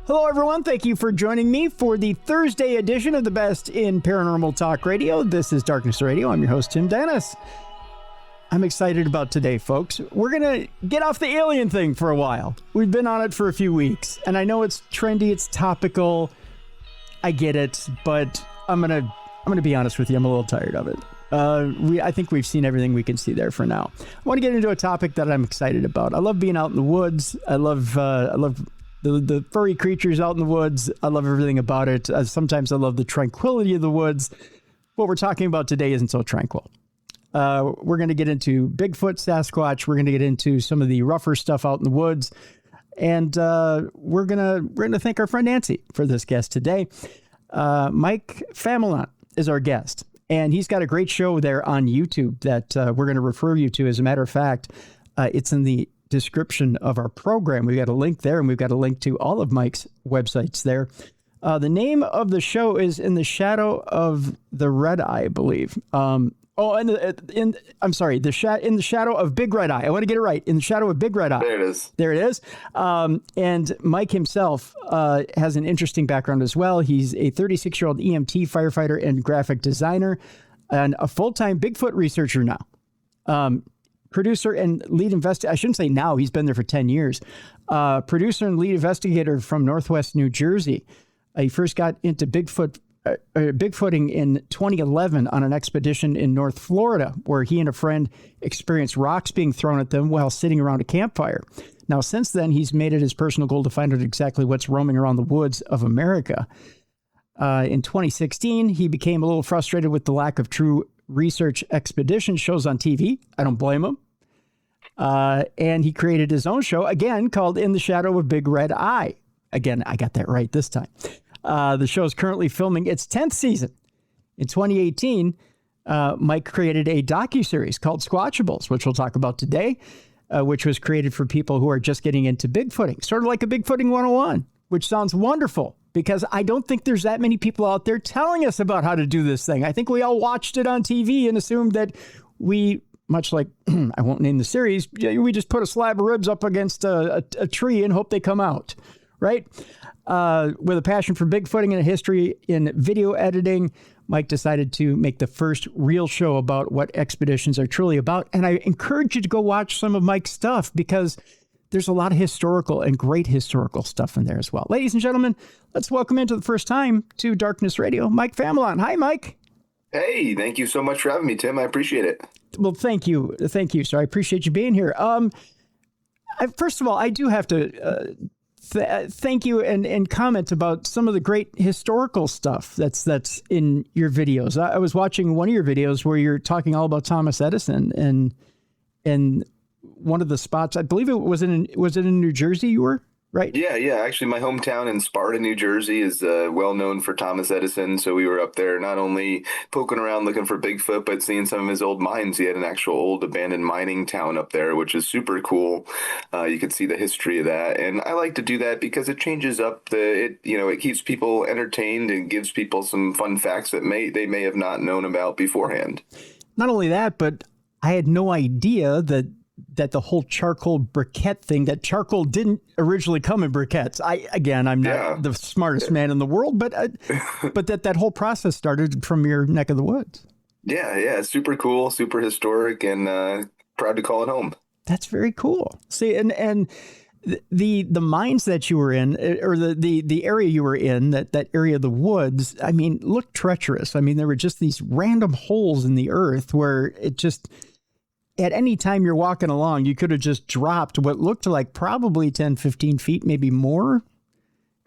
Hello, everyone. Thank you for joining me for the Thursday edition of the Best in Paranormal Talk Radio. This is Darkness Radio. I'm your host, Tim Dennis. I'm excited about today, folks. We're going to get off the alien thing for a while. We've been on it for a few weeks, and I know it's trendy, it's topical. I get it, but I'm gonna be honest with you. I'm a little tired of it. I think we've seen everything we can see there for now. I want to get into a topic that I'm excited about. I love being out in the woods. I love the furry creatures out in the woods. I love everything about it. Sometimes I love the tranquility of the woods. What we're talking about today isn't so tranquil. We're going to get into Bigfoot, Sasquatch. We're going to get into some of the rougher stuff out in the woods. And we're gonna thank our friend Nancy for this guest today. Mike Familant is our guest, and he's got a great show there on YouTube that we're going to refer you to. As a matter of fact, it's in the description of our program. We've got a link there, and we've got a link to all of Mike's websites there. The name of the show is In the Shadow of the Red Eye, I believe. In the Shadow of Big Red Eye. I want to get it right. In the Shadow of Big Red Eye. There it is. There it is. And Mike himself has an interesting background as well. He's a 36-year-old EMT firefighter and graphic designer, and a full-time Bigfoot researcher now. Producer and lead investigator. I shouldn't say now. He's been there for 10 years. Producer and lead investigator from Northwest New Jersey. He first got into Bigfooting in 2011 on an expedition in North Florida, where he and a friend experienced rocks being thrown at them while sitting around a campfire. Now, since then, he's made it his personal goal to find out exactly what's roaming around the woods of America. In 2016, he became a little frustrated with the lack of true research expedition shows on TV. I don't blame him. And he created his own show, again, called In the Shadow of Big Red Eye. Again, I got that right this time. The show is currently filming its 10th season. In 2018, Mike created a docuseries called Squatchables, which we'll talk about today, which was created for people who are just getting into Bigfooting, sort of like a Bigfooting 101, which sounds wonderful because I don't think there's that many people out there telling us about how to do this thing. I think we all watched it on TV and assumed that we, much like, I won't name the series, we just put a slab of ribs up against a tree and hope they come out, right? With a passion for Bigfooting and a history in video editing, Mike decided to make the first real show about what expeditions are truly about. And I encourage you to go watch some of Mike's stuff because there's a lot of historical and great historical stuff in there as well. Ladies and gentlemen, let's welcome into the first time to Darkness Radio, Mike Familant. Hi, Mike. Hey, thank you so much for having me, Tim. I appreciate it. Well, thank you. Thank you, sir. I appreciate you being here. First of all, I do have to thank you and comment about some of the great historical stuff that's in your videos. I was watching one of your videos where you're talking all about Thomas Edison and one of the spots, I believe it was in New Jersey you were, right? Yeah. Actually, my hometown in Sparta, New Jersey is well known for Thomas Edison. So we were up there not only poking around looking for Bigfoot, but seeing some of his old mines. He had an actual old abandoned mining town up there, which is super cool. You can see the history of that. And I like to do that because it changes up it keeps people entertained and gives people some fun facts that they may have not known about beforehand. Not only that, but I had no idea that the whole charcoal briquette thing, that charcoal didn't originally come in briquettes. I'm not the smartest man in the world, but that whole process started from your neck of the woods. Yeah. Super cool, super historic, and proud to call it home. That's very cool. See, and the mines that you were in, or the area you were in, that area of the woods, I mean, looked treacherous. I mean, there were just these random holes in the earth where it just, at any time you're walking along, you could have just dropped what looked like probably 10, 15 feet, maybe more.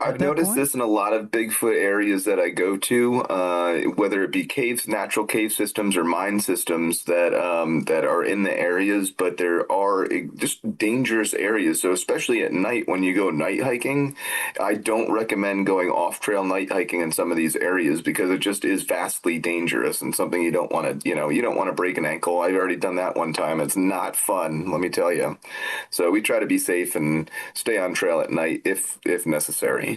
I've noticed this in a lot of Bigfoot areas that I go to, whether it be caves, natural cave systems, or mine systems that are in the areas, but there are just dangerous areas. So especially at night when you go night hiking, I don't recommend going off-trail night hiking in some of these areas because it just is vastly dangerous and something you don't want to, you don't want to break an ankle. I've already done that one time. It's not fun, let me tell you. So we try to be safe and stay on trail at night if necessary.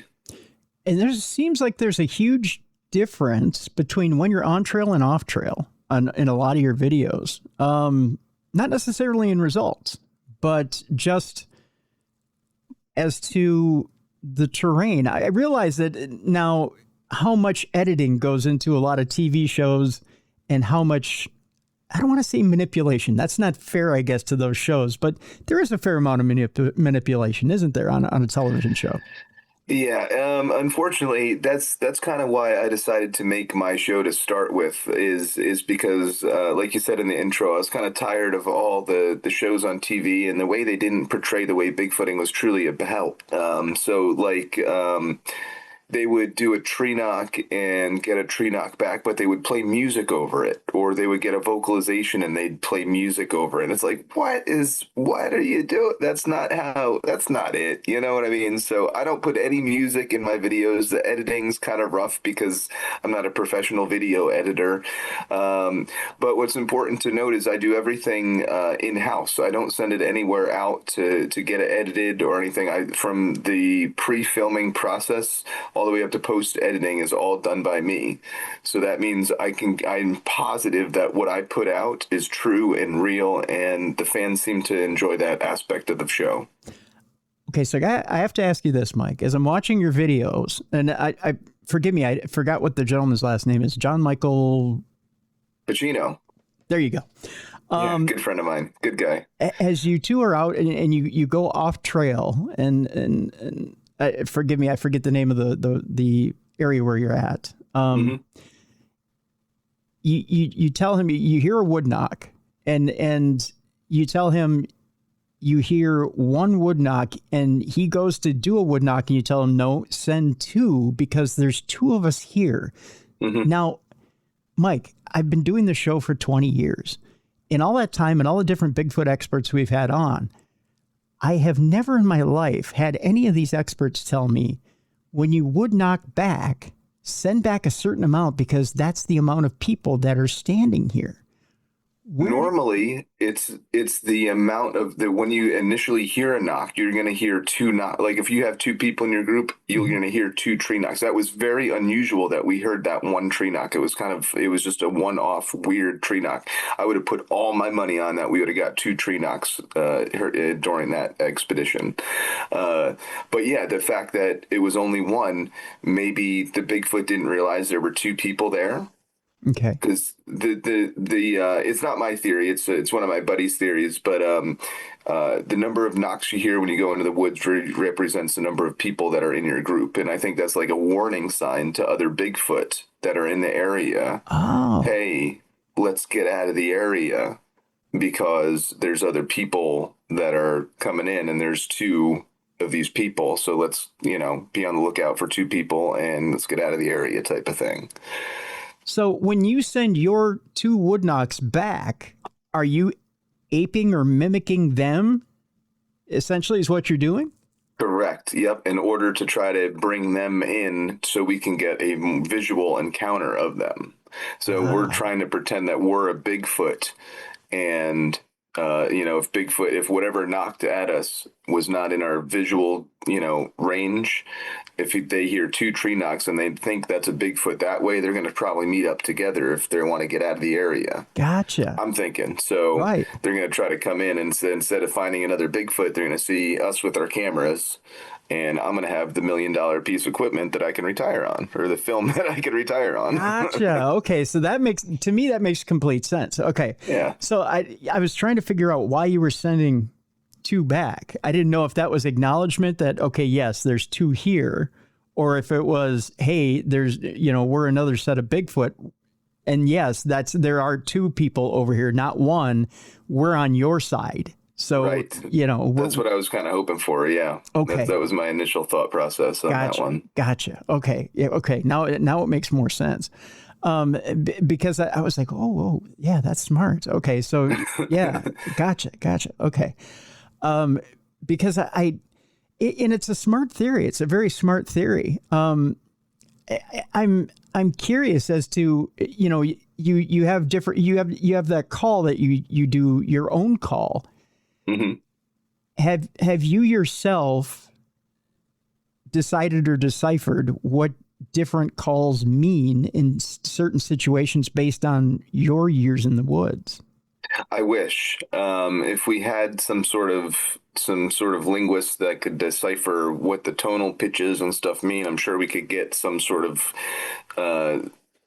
And there seems like there's a huge difference between when you're on trail and off trail in a lot of your videos. Not necessarily in results, but just as to the terrain. I realize that now how much editing goes into a lot of TV shows and how much, I don't want to say manipulation. That's not fair, I guess, to those shows, but there is a fair amount of manipulation, isn't there, on a television show? Yeah, unfortunately, that's kind of why I decided to make my show to start with is because, like you said in the intro, I was kind of tired of all the shows on TV and the way they didn't portray the way Bigfooting was truly about. They would do a tree knock and get a tree knock back, but they would play music over it, or they would get a vocalization and they'd play music over it. And it's like, what are you doing? That's not it. You know what I mean? So I don't put any music in my videos. The editing's kind of rough because I'm not a professional video editor. But what's important to note is I do everything in-house. So I don't send it anywhere out to get it edited or anything. From the pre-filming process all the way up to post editing is all done by me. So that means I'm positive that what I put out is true and real, and the fans seem to enjoy that aspect of the show. Okay, so I have to ask you this, Mike. As I'm watching your videos, and I forgive me, I forgot what the gentleman's last name is. John Michael Pacino. There you go. Yeah, good friend of mine. Good guy. As you two are out and you go off trail and forgive me, I forget the name of the area where you're at. You tell him you hear a wood knock, and you tell him you hear one wood knock, and he goes to do a wood knock, and you tell him no, send two because there's two of us here. Now, Mike, I've been doing the show for 20 years. In all that time and all the different Bigfoot experts we've had on, I have never in my life had any of these experts tell me when you would knock back, send back a certain amount because that's the amount of people that are standing here. Normally, it's the amount of when you initially hear a knock, you're going to hear two knock. Like if you have two people in your group, you're going to hear two tree knocks. That was very unusual that we heard that one tree knock. It was just a one-off weird tree knock. I would have put all my money on that. We would have got two tree knocks during that expedition. But yeah, the fact that it was only one, maybe the Bigfoot didn't realize there were two people there. Okay. Because it's not my theory. It's one of my buddy's theories. But the number of knocks you hear when you go into the woods represents the number of people that are in your group, and I think that's like a warning sign to other Bigfoot that are in the area. Oh. Hey, let's get out of the area because there's other people that are coming in, and there's two of these people. So let's be on the lookout for two people, and let's get out of the area, type of thing. So when you send your two wood knocks back, are you aping or mimicking them? Essentially is what you're doing? Correct. Yep. In order to try to bring them in so we can get a visual encounter of them. So we're trying to pretend that we're a Bigfoot, and if whatever knocked at us was not in our visual, range, if they hear two tree knocks and they think that's a Bigfoot that way, they're going to probably meet up together if they want to get out of the area. Gotcha. I'm thinking. So They're going to try to come in, and instead of finding another Bigfoot, they're going to see us with our cameras, and I'm going to have the $1 million piece of equipment that I can retire on, or the film that I can retire on. Gotcha. Okay. So that makes complete sense. Okay. Yeah. So I was trying to figure out why you were sending two back. I didn't know if that was acknowledgement that, okay, yes, there's two here, or if it was, hey, there's, we're another set of Bigfoot. And yes, there are two people over here, not one. We're on your side. So, right. That's what I was kind of hoping for. Yeah. Okay. That was my initial thought process on that one. Gotcha. Okay. Yeah. Okay. Now it makes more sense. Because I was like, oh, yeah, that's smart. Okay. So yeah, gotcha. Okay. Because and it's a smart theory. It's a very smart theory. I'm curious as to, you have different, you have that call that you do your own call. Mm-hmm. Have you yourself decided or deciphered what different calls mean in certain situations based on your years in the woods? I wish if we had some sort of linguist that could decipher what the tonal pitches and stuff mean. I'm sure we could get some sort of uh,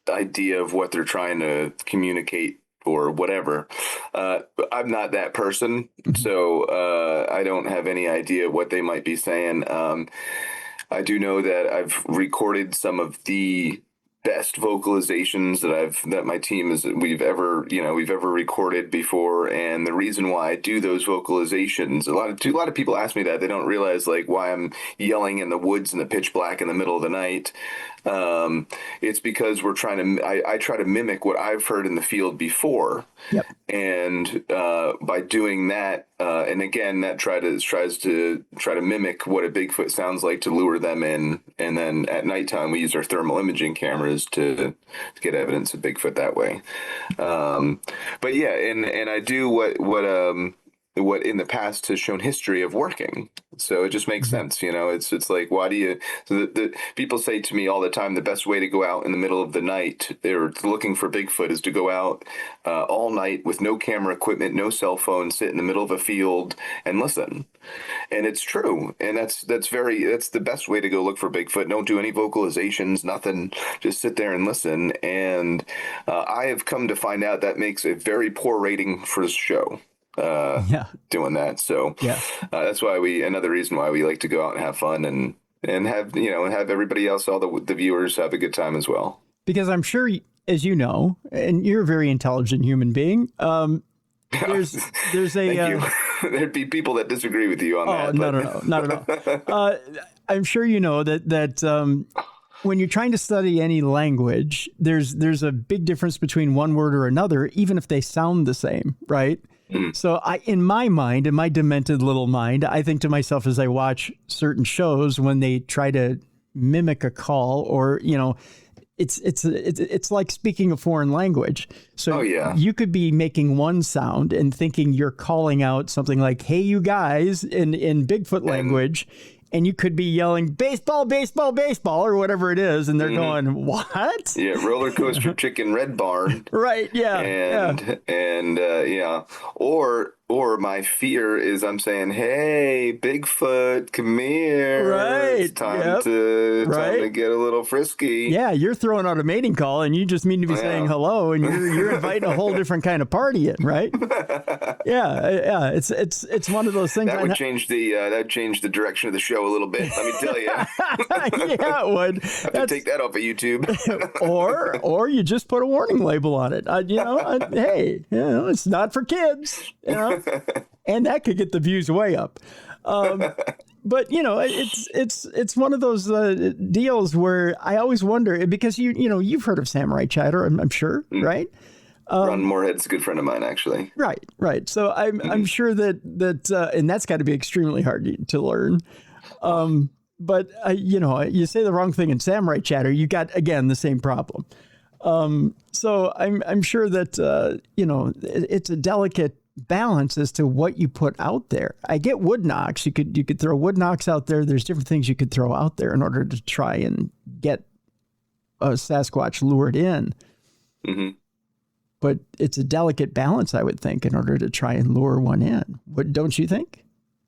idea of what they're trying to communicate or whatever. But I'm not that person, so I don't have any idea what they might be saying. I do know that I've recorded some of the best vocalizations that my team we've ever recorded before. And the reason why I do those vocalizations, a lot of people ask me that. They don't realize like why I'm yelling in the woods in the pitch black in the middle of the night. It's because I try to mimic what I've heard in the field before. Yep. And by doing that, and again, that tries to mimic what a Bigfoot sounds like to lure them in. And then at nighttime, we use our thermal imaging cameras to get evidence of Bigfoot that way. But yeah, and I do what in the past has shown history of working. So it just makes sense, it's like, why do you, so the people say to me all the time, the best way to go out in the middle of the night, they're looking for Bigfoot, is to go out all night with no camera equipment, no cell phone, sit in the middle of a field and listen. And it's true. And that's the best way to go look for Bigfoot. Don't do any vocalizations, nothing, just sit there and listen. And I have come to find out that makes a very poor rating for the show. Doing that. So that's why another reason why we like to go out and have fun and have, have everybody else, all the viewers have a good time as well. Because I'm sure, as you know, and you're a very intelligent human being, there's a, there'd be people that disagree with you on that. No, not at all. I'm sure you know that when you're trying to study any language, there's a big difference between one word or another, even if they sound the same, right? So in my mind, in my demented little mind, I think to myself as I watch certain shows when they try to mimic a call or, it's like speaking a foreign language. So you could be making one sound and thinking you're calling out something like, "Hey, you guys," in Bigfoot language. And you could be yelling baseball, baseball, baseball, or whatever it is. And they're going, what? Yeah. Roller coaster chicken red barn. Right. Yeah. And or my fear is I'm saying, "Hey, Bigfoot, come here. Right. It's time to get a little frisky." Yeah. You're throwing out a mating call and you just mean to be saying hello and you're inviting a whole different kind of party in, right? Yeah. It's one of those things. That would change the direction of the show a little bit. Let me tell you. Yeah, it would. Take that off of YouTube. or you just put a warning label on it. Hey, it's not for kids. And that could get the views way up. But it's one of those deals where I always wonder, because you've heard of samurai chatter, I'm sure, right? Ron Moorhead's a good friend of mine, actually. Right. So I'm sure that and that's got to be extremely hard to learn. But you say the wrong thing in samurai chatter, you got again the same problem. So I'm sure that it's a delicate balance as to what you put out there. I get wood knocks. You could throw wood knocks out there. There's different things you could throw out there in order to try and get a Sasquatch lured in. Mm-hmm. But it's a delicate balance, I would think, in order to try and lure one in. Don't you think?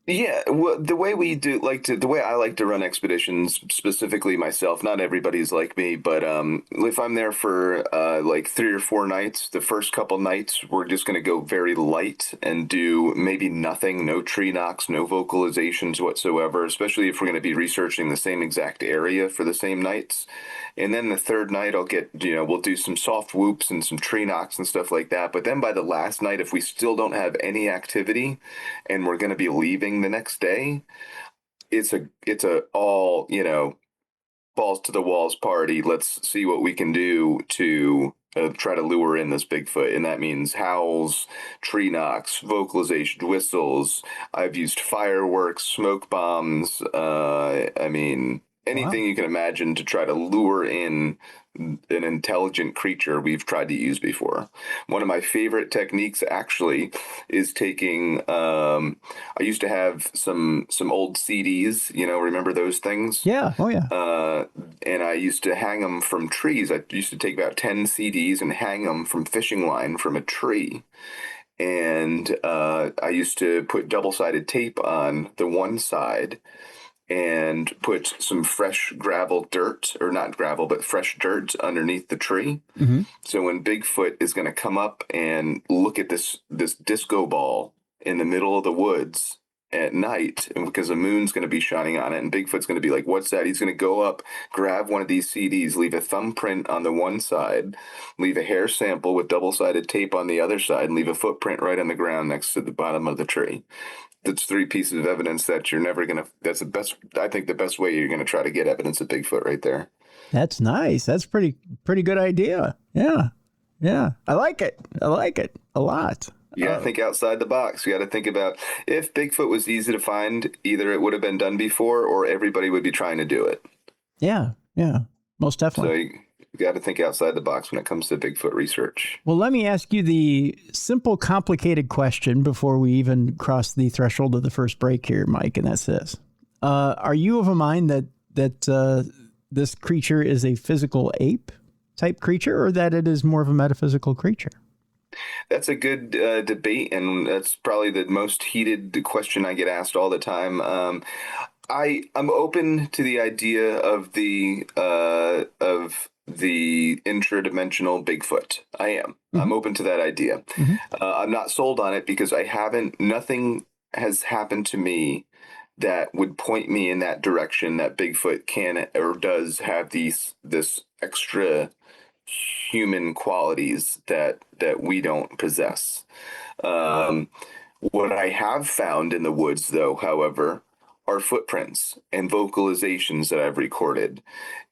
Yeah, well, the way I like to run expeditions, specifically myself, not everybody's like me, but if I'm there for like 3 or 4 nights, the first couple nights, we're just going to go very light and do maybe nothing, no tree knocks, no vocalizations whatsoever, especially if we're going to be researching the same exact area for the same nights. And then the third night, we'll do some soft whoops and some tree knocks and stuff like that. But then by the last night, if we still don't have any activity and we're going to be leaving the next day, it's a all, balls to the walls party. Let's see what we can do to try to lure in this Bigfoot. And that means howls, tree knocks, vocalization, whistles. I've used fireworks, smoke bombs. Anything you can imagine to try to lure in an intelligent creature we've tried to use before. One of my favorite techniques actually is taking, I used to have some old CDs, remember those things? Yeah. Oh yeah. And I used to hang them from trees. I used to take about 10 CDs and hang them from fishing line from a tree. and I used to put double-sided tape on the one side and put some fresh gravel dirt, or not gravel, but fresh dirt underneath the tree. Mm-hmm. So when Bigfoot is going to come up and look at this disco ball in the middle of the woods at night, and because the moon's going to be shining on it, and Bigfoot's going to be like, "What's that?" He's going to go up, grab one of these CDs, leave a thumbprint on the one side, leave a hair sample with double-sided tape on the other side, and leave a footprint right on the ground next to the bottom of the tree. That's three pieces of evidence that you're never going to, that's the best, I think the best way you're going to try to get evidence of Bigfoot right there. That's nice. That's pretty good idea. Yeah. Yeah. I like it. I like it a lot. You got to think outside the box. You got to think about, if Bigfoot was easy to find, either it would have been done before or everybody would be trying to do it. Yeah. Yeah. Most definitely. So you got to think outside the box when it comes to Bigfoot research. Well, let me ask you the simple, complicated question before we even cross the threshold of the first break here, Mike, and that's this. Are you of a mind that this creature is a physical ape type creature, or that it is more of a metaphysical creature? That's a good debate, and that's probably the most heated question I get asked all the time. I'm open to the idea of the intradimensional Bigfoot. I am. Mm-hmm. I'm open to that idea. Mm-hmm. I'm not sold on it because nothing has happened to me that would point me in that direction that Bigfoot can or does have this extra human qualities that we don't possess. What I have found in the woods, though, however, are footprints and vocalizations that I've recorded,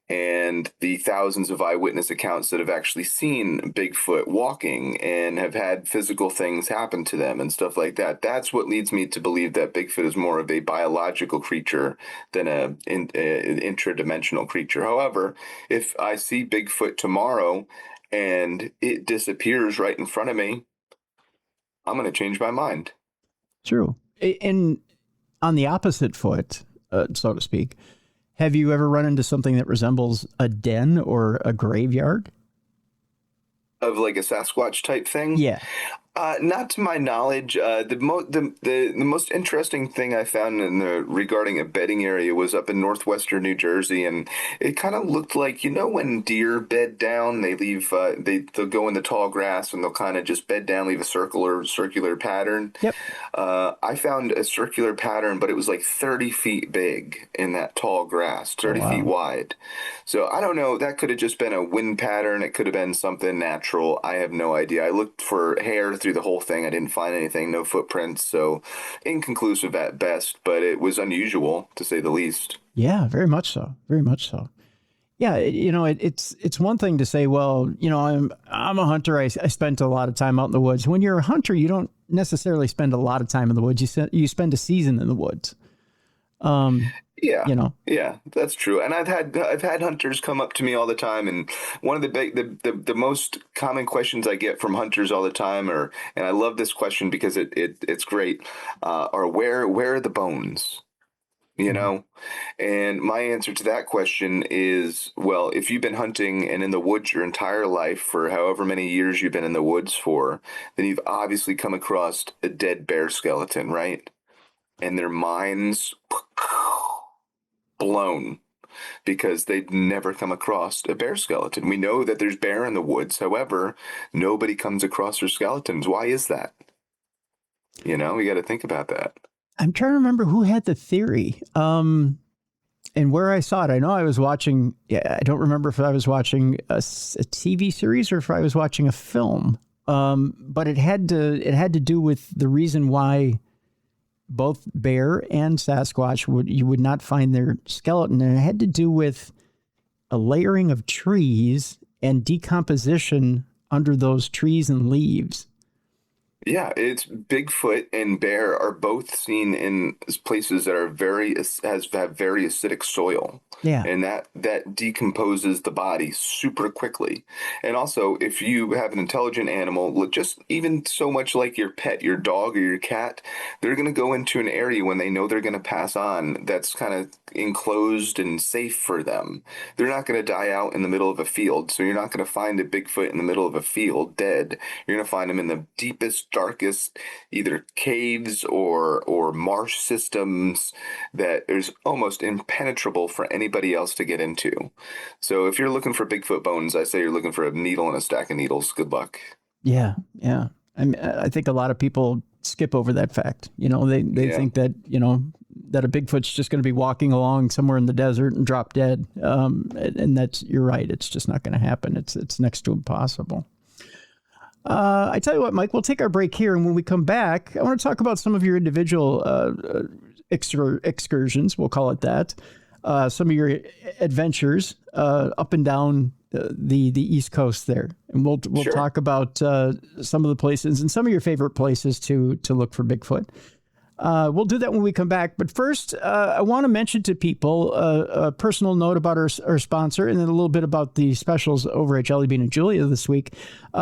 and the thousands of eyewitness accounts that have actually seen Bigfoot walking and have had physical things happen to them and stuff like that. That's what leads me to believe that Bigfoot is more of a biological creature than an intradimensional creature. However, if I see Bigfoot tomorrow and it disappears right in front of me, I'm going to change my mind. True. And on the opposite foot, so to speak, have you ever run into something that resembles a den or a graveyard? Of like a Sasquatch type thing? Yeah. Not to my knowledge. The most interesting thing I found regarding a bedding area was up in northwestern New Jersey, and it kind of looked like, when deer bed down, they leave they'll go in the tall grass and they'll kind of just bed down, leave a circular pattern. Yep. I found a circular pattern, but it was like 30 feet big in that tall grass, 30 feet wide. So I don't know. That could have just been a wind pattern. It could have been something natural. I have no idea. I looked for hair through the whole thing. I didn't find anything, no footprints, so inconclusive at best, but it was unusual to say the least. Yeah, very much so. Very much so. Yeah, it's one thing to say, well, I'm a hunter. I spent a lot of time out in the woods. When you're a hunter, you don't necessarily spend a lot of time in the woods. You spend a season in the woods. Yeah, yeah, that's true. And I've had hunters come up to me all the time, and one of the most common questions I get from hunters all the time and I love this question because it's great, are where are the bones? And my answer to that question is, well, if you've been hunting and in the woods your entire life for however many years you've been in the woods for, then you've obviously come across a dead bear skeleton, right? And their minds blown because they'd never come across a bear skeleton. We know that there's bear in the woods. However, nobody comes across their skeletons. Why is that? We got to think about that. I'm trying to remember who had the theory and where I saw it. I know I was watching. I don't remember if I was watching a TV series or if I was watching a film. But it had to do with the reason why both bear and Sasquatch you would not find their skeleton, and it had to do with a layering of trees and decomposition under those trees and leaves. Yeah, it's Bigfoot and bear are both seen in places that are have very acidic soil. Yeah. And that decomposes the body super quickly. And also, if you have an intelligent animal, just even so much like your pet, your dog or your cat, they're going to go into an area when they know they're going to pass on that's kind of enclosed and safe for them. They're not going to die out in the middle of a field. So you're not going to find a Bigfoot in the middle of a field dead. You're going to find them in the deepest most darkest either caves or marsh systems that is almost impenetrable for anybody else to get into. So if you're looking for Bigfoot bones, I say you're looking for a needle and a stack of needles. Good luck. Yeah. I think a lot of people skip over that fact. They think that, that a Bigfoot's just going to be walking along somewhere in the desert and drop dead. And you're right. It's just not going to happen. It's next to impossible. I tell you what, Mike, we'll take our break here. And when we come back, I want to talk about some of your individual excursions. We'll call it that. Some of your adventures up and down the East Coast there. And we'll Sure. talk about some of the places and some of your favorite places to look for Bigfoot. We'll do that when we come back. But first, I want to mention to people a personal note about our sponsor, and then a little bit about the specials over at Jelly Bean and Julia this week.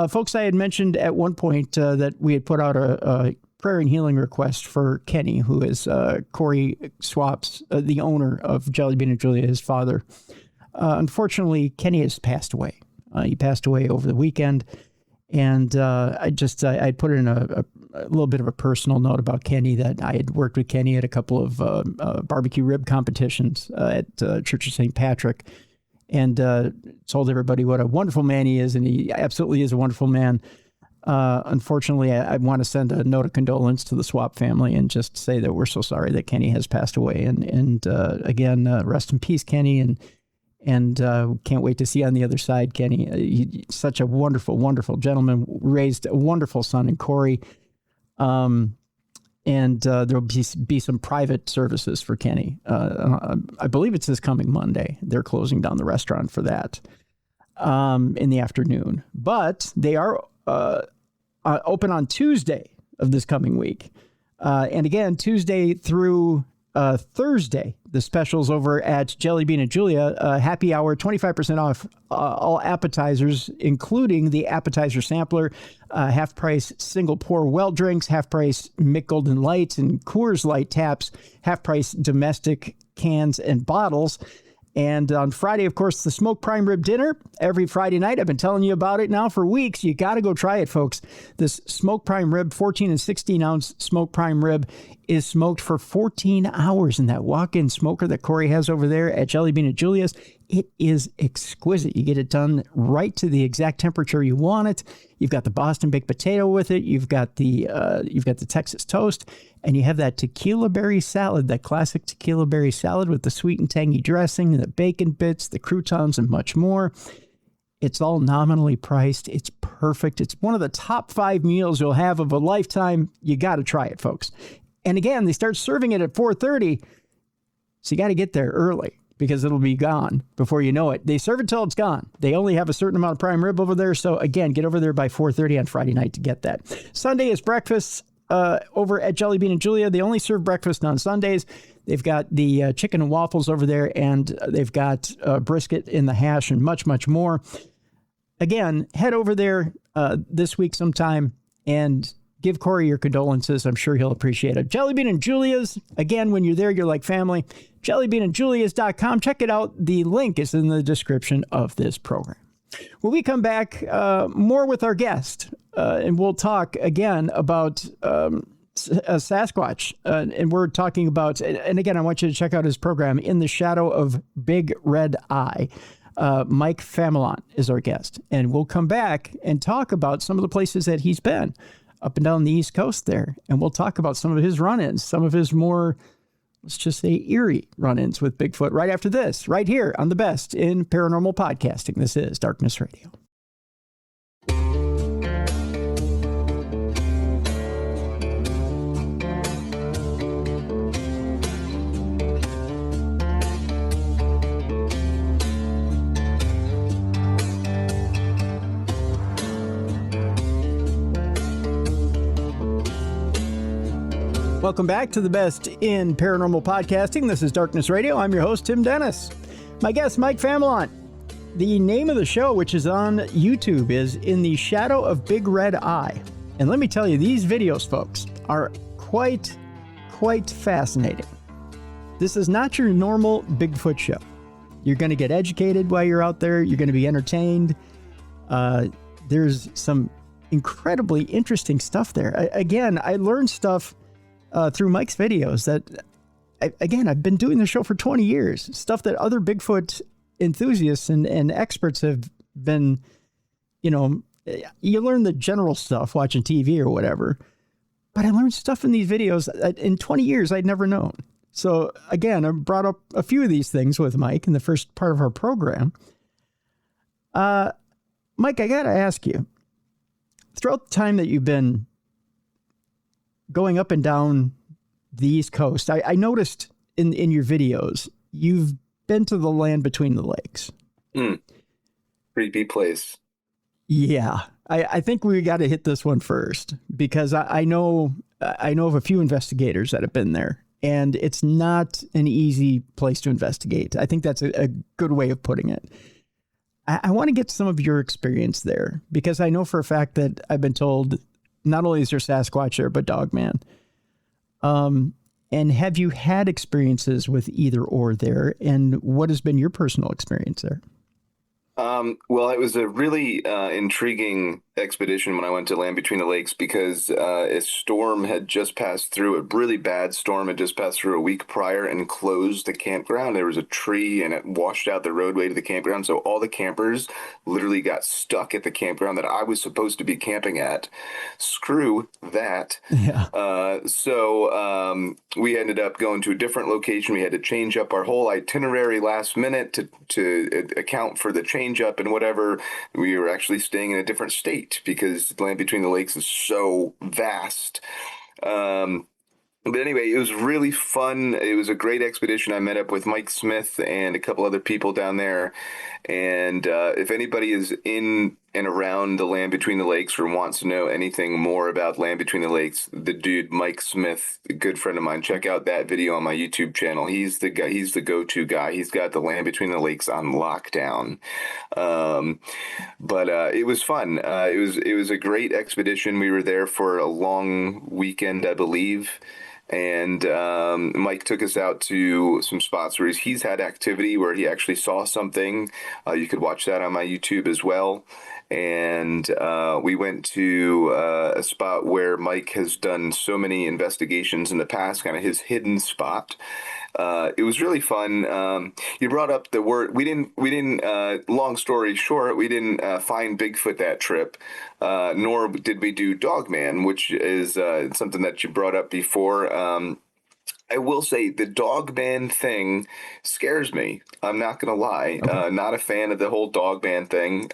Folks, I had mentioned at one point that we had put out a prayer and healing request for Kenny, who is Corey Swaps, the owner of Jelly Bean and Julia, his father. Unfortunately, Kenny has passed away. He passed away over the weekend. And I put in a little bit of a personal note about Kenny, that I had worked with Kenny at a couple of barbecue rib competitions at Church of St. Patrick, and told everybody what a wonderful man he is, and he absolutely is a wonderful man. Unfortunately, I want to send a note of condolence to the Swap family and just say that we're so sorry that Kenny has passed away. And again, rest in peace, Kenny, and can't wait to see you on the other side, Kenny. He's such a wonderful, wonderful gentleman, raised a wonderful son in Corey. And there'll be some private services for Kenny. I believe it's this coming Monday. They're closing down the restaurant for that in the afternoon. But they are open on Tuesday of this coming week. And again, Tuesday through Thursday, the specials over at Jelly Bean and Julia, happy hour, 25% off all appetizers, including the appetizer sampler, half price single pour well drinks, half price Mick Golden Lights and Coors Light taps, half price domestic cans and bottles. And on Friday, of course, the smoked prime rib dinner every Friday night. I've been telling you about it now for weeks. You got to go try it, folks. This smoked prime rib, 14 and 16 ounce smoked prime rib, is smoked for 14 hours in that walk-in smoker that Corey has over there at Jelly Bean and Julia's. It is exquisite. You get it done right to the exact temperature you want it. You've got the Boston baked potato with it. You've got the Texas toast, and you have that tequila berry salad, that classic tequila berry salad with the sweet and tangy dressing, the bacon bits, the croutons, and much more. It's all nominally priced. It's perfect. It's one of the top 5 meals you'll have of a lifetime. You got to try it, folks. And again, they start serving it at 4:30, so you got to get there early, because it'll be gone before you know it. They serve it till it's gone. They only have a certain amount of prime rib over there. So again, get over there by 4:30 on Friday night to get that. Sunday is breakfast over at Jelly Bean and Julia. They only serve breakfast on Sundays. They've got the chicken and waffles over there, and they've got brisket in the hash and much, much more. Again, head over there this week sometime and give Corey your condolences. I'm sure he'll appreciate it. Jelly Bean and Julia's. Again, when you're there, you're like family. jellybeanandjulias.com. Check it out. The link is in the description of this program. When we come back, more with our guest, and we'll talk again about Sasquatch. And we're talking about, and again, I want you to check out his program, In the Shadow of Big Red Eye. Mike Familant is our guest. And we'll come back and talk about some of the places that he's been up and down the East Coast there. And we'll talk about some of his run-ins, some of his more, let's just say, eerie run-ins with Bigfoot right after this, right here on the best in paranormal podcasting. This is Darkness Radio. Welcome back to the best in paranormal podcasting. This is Darkness Radio. I'm your host, Tim Dennis. My guest, Mike Familant. The name of the show, which is on YouTube, is In the Shadow of Big Red Eye. And let me tell you, these videos, folks, are quite fascinating. This is not your normal Bigfoot show. You're going to get educated while you're out there. You're going to be entertained. There's some incredibly interesting stuff there. I learned stuff through Mike's videos that, I've been doing the show for 20 years, stuff that other Bigfoot enthusiasts and experts have been, you learn the general stuff watching TV or whatever, but I learned stuff in these videos that in 20 years I'd never known. So again, I brought up a few of these things with Mike in the first part of our program. Mike, I got to ask you, throughout the time that you've been going up and down the East Coast, I noticed in your videos, you've been to the land between the lakes. Creepy place. Yeah. I think we got to hit this one first because I know of a few investigators that have been there, and it's not an easy place to investigate. I think that's a good way of putting it. I want to get some of your experience there because I know for a fact that I've been told not only is there Sasquatch there, but Dogman. And have you had experiences with either or there? And what has been your personal experience there? Well, it was a really intriguing expedition when I went to Land Between the Lakes because a storm had just passed through, a really bad storm had just passed through a week prior and closed the campground. There was a tree and it washed out the roadway to the campground. So all the campers literally got stuck at the campground that I was supposed to be camping at. Screw that. Yeah. So we ended up going to a different location. We had to change up our whole itinerary last minute to account for the change up and whatever. We were actually staying in a different state because Land Between the Lakes is so vast. But anyway, it was really fun. It was a great expedition. I met up with Mike Smith and a couple other people down there. And if anybody is in and around the Land Between the Lakes or wants to know anything more about Land Between the Lakes, the dude Mike Smith, a good friend of mine, check out that video on my YouTube channel. He's the guy. He's the go-to guy. He's got the Land Between the Lakes on lockdown. But it was fun. It was a great expedition. We were there for a long weekend, I believe. And Mike took us out to some spots where he's had activity where he actually saw something. You could watch that on my YouTube as well. And we went to a spot where Mike has done so many investigations in the past, kind of his hidden spot. It was really fun. You brought up the word. We didn't. Long story short, we didn't find Bigfoot that trip, nor did we do Dogman, which is something that you brought up before. I will say the Dogman thing scares me. I'm not gonna lie. Okay. Not a fan of the whole Dogman thing.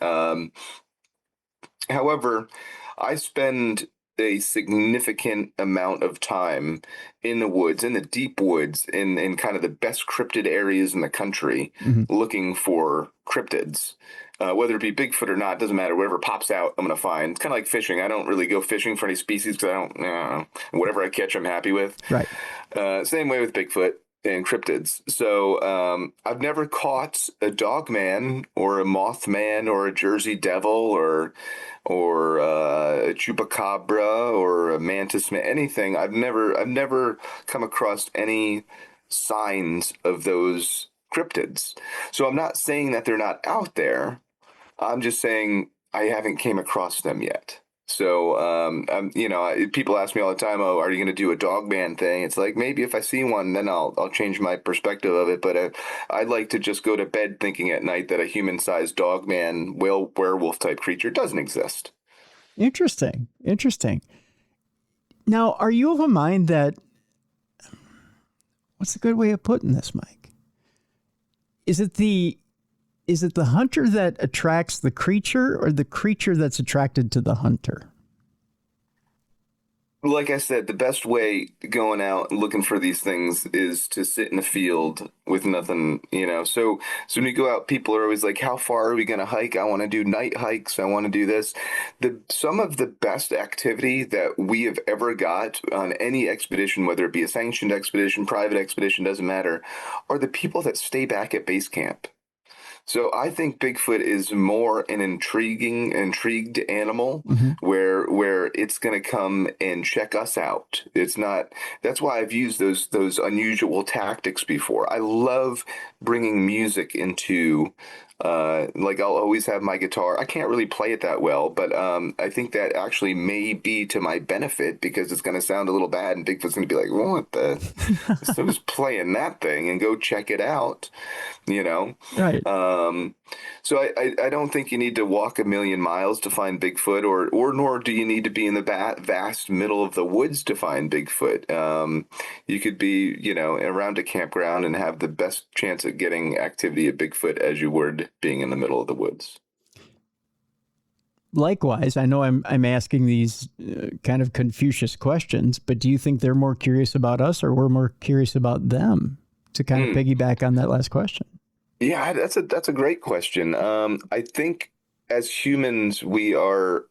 However, I spend a significant amount of time in the woods, in the deep woods, in kind of the best cryptid areas in the country, looking for cryptids. Whether it be Bigfoot or not, doesn't matter. Whatever pops out, I'm going to find. It's kind of like fishing. I don't really go fishing for any species because I don't, whatever I catch, I'm happy with. Right. Same way with Bigfoot and cryptids. So I've never caught a Dogman or a Mothman or a Jersey Devil or a Chupacabra or a Mantis Man, anything. I've never come across any signs of those cryptids. So I'm not saying that they're not out there. I'm just saying I haven't came across them yet. So, people ask me all the time, "Oh, are you going to do a Dogman thing?" It's like maybe if I see one, then I'll change my perspective of it. But I'd like to just go to bed thinking at night that a human-sized Dogman, werewolf type creature doesn't exist. Interesting. Now, are you of a mind that? What's a good way of putting this, Mike? Is it the hunter that attracts the creature or the creature that's attracted to the hunter? Like I said, the best way going out and looking for these things is to sit in the field with nothing, So when you go out, people are always like, how far are we going to hike? I want to do night hikes. I want to do this. Some of the best activity that we have ever got on any expedition, whether it be a sanctioned expedition, private expedition, doesn't matter, are the people that stay back at base camp. So I think Bigfoot is more an intrigued animal where it's going to come and check us out. It's not. That's why I've used those unusual tactics before. I love bringing music into Like I'll always have my guitar. I can't really play it that well, but I think that actually may be to my benefit because it's going to sound a little bad, and Bigfoot's going to be like, "What the? So who's playing that thing?" And go check it out, you know. Right. So I don't think you need to walk a million miles to find Bigfoot, or nor do you need to be in the vast middle of the woods to find Bigfoot. You could be, you know, around a campground and have the best chance at getting activity of Bigfoot as you would being in the middle of the woods. Likewise, I know I'm asking these kind of Confucius questions, but do you think they're more curious about us, or we're more curious about them? To kind of piggyback on that last question. Yeah, that's a great question. I think as humans, we are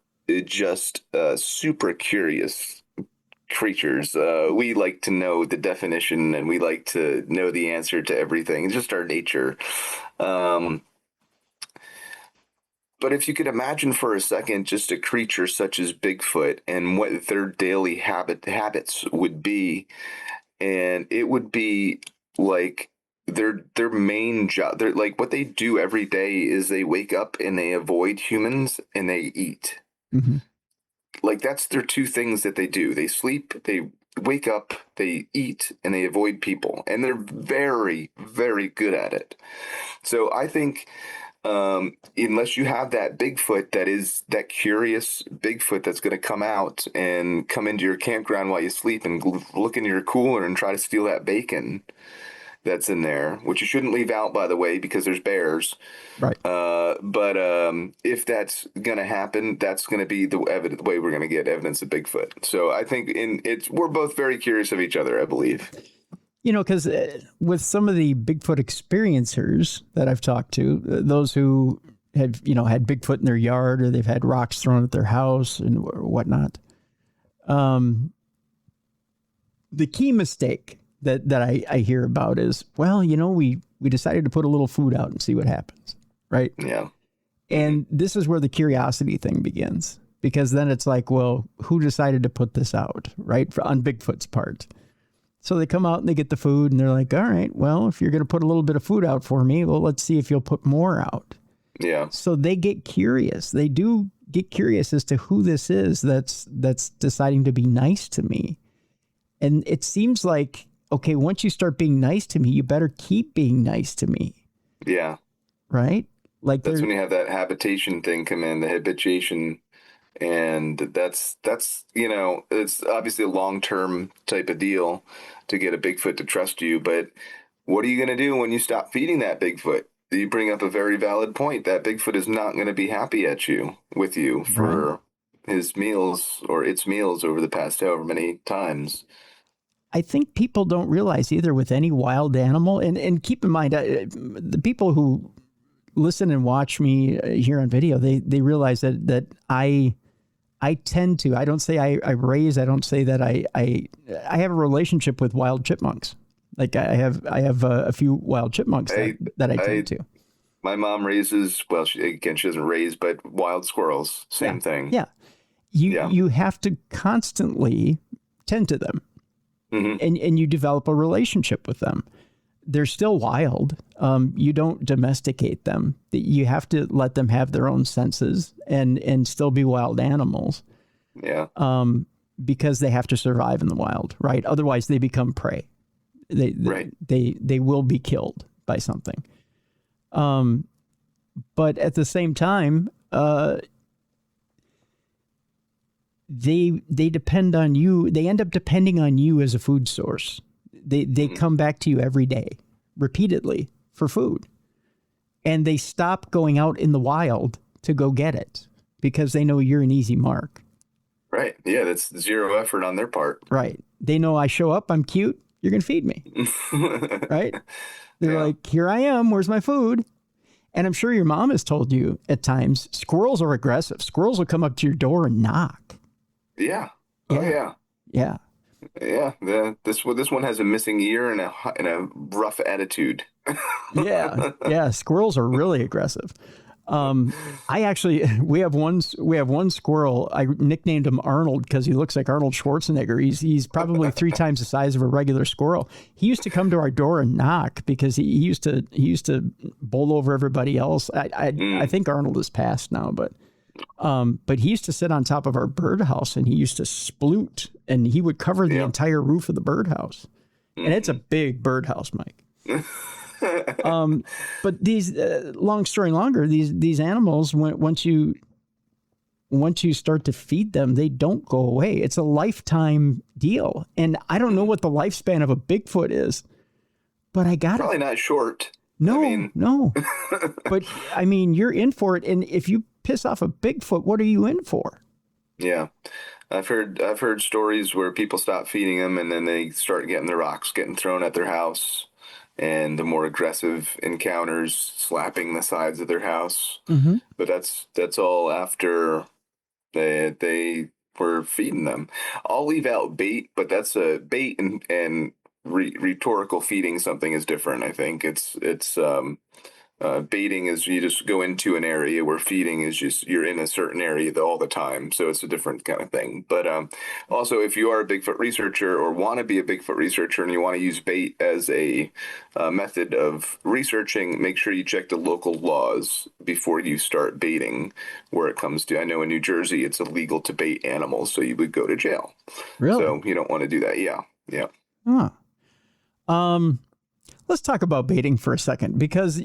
just super curious creatures. We like to know the definition, and we like to know the answer to everything. It's just our nature. But if you could imagine for a second just a creature such as Bigfoot and what their daily habits would be, and it would be like their main job, they're like what they do every day is they wake up and they avoid humans and they eat. Mm-hmm. Like that's their two things that they do. They sleep, they wake up, they eat, and they avoid people. And they're very, very good at it. So I think unless you have that Bigfoot that is that curious Bigfoot that's going to come out and come into your campground while you sleep and look in your cooler and try to steal that bacon that's in there, which you shouldn't leave out, by the way, because there's bears. Right. But if that's going to happen, that's going to be the way we're going to get evidence of Bigfoot. So I think we're both very curious of each other, I believe. You know, because with some of the Bigfoot experiencers that I've talked to, those who have, you know, had Bigfoot in their yard or they've had rocks thrown at their house and whatnot, the key mistake that I hear about is, well, you know, we decided to put a little food out and see what happens, right? Yeah. And this is where the curiosity thing begins, because then it's like, well, who decided to put this out, right, on Bigfoot's part? So they come out and they get the food and they're like, all right, well, if you're going to put a little bit of food out for me, well, let's see if you'll put more out. Yeah. So they get curious. They do get curious as to who this is that's deciding to be nice to me. And it seems like, okay, once you start being nice to me, you better keep being nice to me. Yeah. Right? Like that's when you have that habitation thing come in, the habituation. And that's, you know, it's obviously a long-term type of deal to get a Bigfoot to trust you. But what are you going to do when you stop feeding that Bigfoot? You bring up a very valid point. That Bigfoot is not going to be happy with you for his meals or its meals over the past however many times. I think people don't realize either with any wild animal. And keep in mind, the people who listen and watch me here on video, they realize that I tend to, I don't say I raise, I don't say that I have a relationship with wild chipmunks. Like I have a few wild chipmunks that I tend to. My mom raises, well, she doesn't raise, but wild squirrels, same thing. Yeah. You have to constantly tend to them, and you develop a relationship with them. They're still wild. You don't domesticate them. You have to let them have their own senses and still be wild animals. Yeah. Because they have to survive in the wild, right? Otherwise, they become prey. They will be killed by something. But at the same time, they depend on you. They end up depending on you as a food source. They come back to you every day, repeatedly, for food. And they stop going out in the wild to go get it because they know you're an easy mark. Right. Yeah, that's zero effort on their part. Right. They know I show up, I'm cute, you're going to feed me. Right? They're like, here I am, where's my food? And I'm sure your mom has told you at times, squirrels are aggressive. Squirrels will come up to your door and knock. Yeah. Oh, yeah. Yeah. Yeah, this one has a missing ear and a rough attitude. Yeah. Squirrels are really aggressive. We have one squirrel. I nicknamed him Arnold because he looks like Arnold Schwarzenegger. He's probably 3 times the size of a regular squirrel. He used to come to our door and knock because he used to bowl over everybody else. I think Arnold is passed now, but he used to sit on top of our birdhouse and he used to sploot, and he would cover the entire roof of the birdhouse. And it's a big birdhouse, Mike. But these, long story longer, these animals, once you start to feed them, they don't go away. It's a lifetime deal. And I don't know what the lifespan of a Bigfoot is, but probably not short. No, no. But I mean, you're in for it. And if you piss off a Bigfoot, what are you in for? Yeah. I've heard stories where people stop feeding them and then they start getting the rocks getting thrown at their house, and the more aggressive encounters slapping the sides of their house. Mm-hmm. But that's all after they were feeding them. I'll leave out bait, but that's a bait and rhetorical feeding something is different. I think it's baiting is you just go into an area, where feeding is just you're in a certain area all the time. So it's a different kind of thing. But also, if you are a Bigfoot researcher or want to be a Bigfoot researcher and you want to use bait as a method of researching, make sure you check the local laws before you start baiting where it comes to. I know in New Jersey, it's illegal to bait animals, so you would go to jail. Really? So you don't want to do that. Yeah. Yeah. Huh. Let's talk about baiting for a second, because,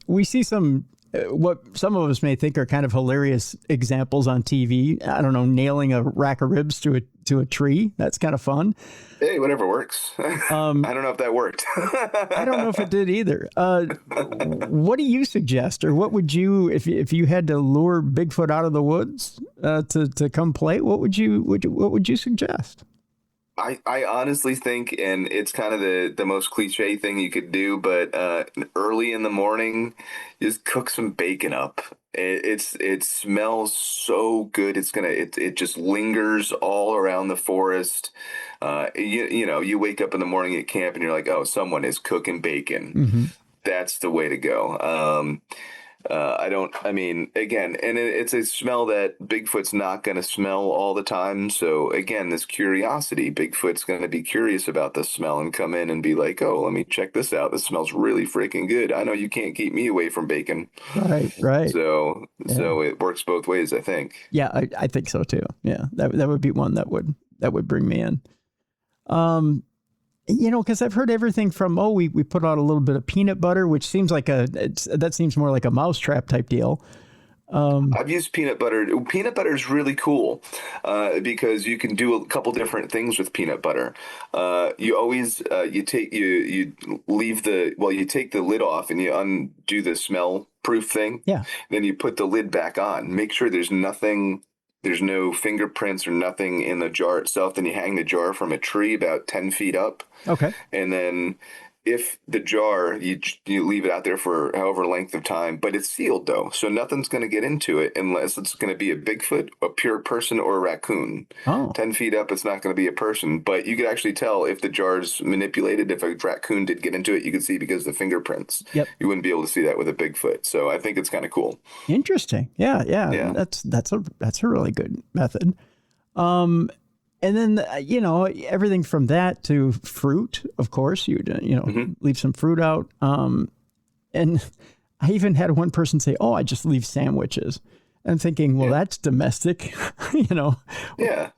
we see what some of us may think are kind of hilarious examples on TV. I don't know, nailing a rack of ribs to a tree. That's kind of fun. Hey, whatever works. I don't know if that worked. I don't know if it did either. What do you suggest, or what would you, if you had to lure Bigfoot out of the woods to come play, what would you suggest? I honestly think, and it's kind of the most cliche thing you could do, but early in the morning, just cook some bacon up. It smells so good. It just lingers all around the forest. You wake up in the morning at camp and you're like, oh, someone is cooking bacon. Mm-hmm. That's the way to go. Again, and it's a smell that Bigfoot's not going to smell all the time. So again, this curiosity, Bigfoot's going to be curious about the smell and come in and be like, oh, let me check this out. This smells really freaking good. I know you can't keep me away from bacon. Right. So it works both ways, I think. Yeah, I think so too. Yeah, that would be one that would bring me in. Because I've heard everything from, we put out a little bit of peanut butter, which seems like that seems more like a mousetrap type deal. I've used peanut butter. Peanut butter is really cool because you can do a couple different things with peanut butter. You always you take the lid off and you undo the smell proof thing. Yeah. Then you put the lid back on. Make sure there's no fingerprints or nothing in the jar itself. Then you hang the jar from a tree about 10 feet up. Okay. And then if the jar, you leave it out there for however length of time, but it's sealed though. So nothing's going to get into it unless it's going to be a Bigfoot, a pure person, or a raccoon. Oh. 10 feet up, it's not going to be a person, but you could actually tell if the jar's manipulated. If a raccoon did get into it, you could see because of the fingerprints. Yep. You wouldn't be able to see that with a Bigfoot. So I think it's kind of cool. Interesting. Yeah. That's a really good method. And then, everything from that to fruit, of course, mm-hmm. leave some fruit out. And I even had one person say, I just leave sandwiches. I'm thinking, well, that's domestic. Yeah.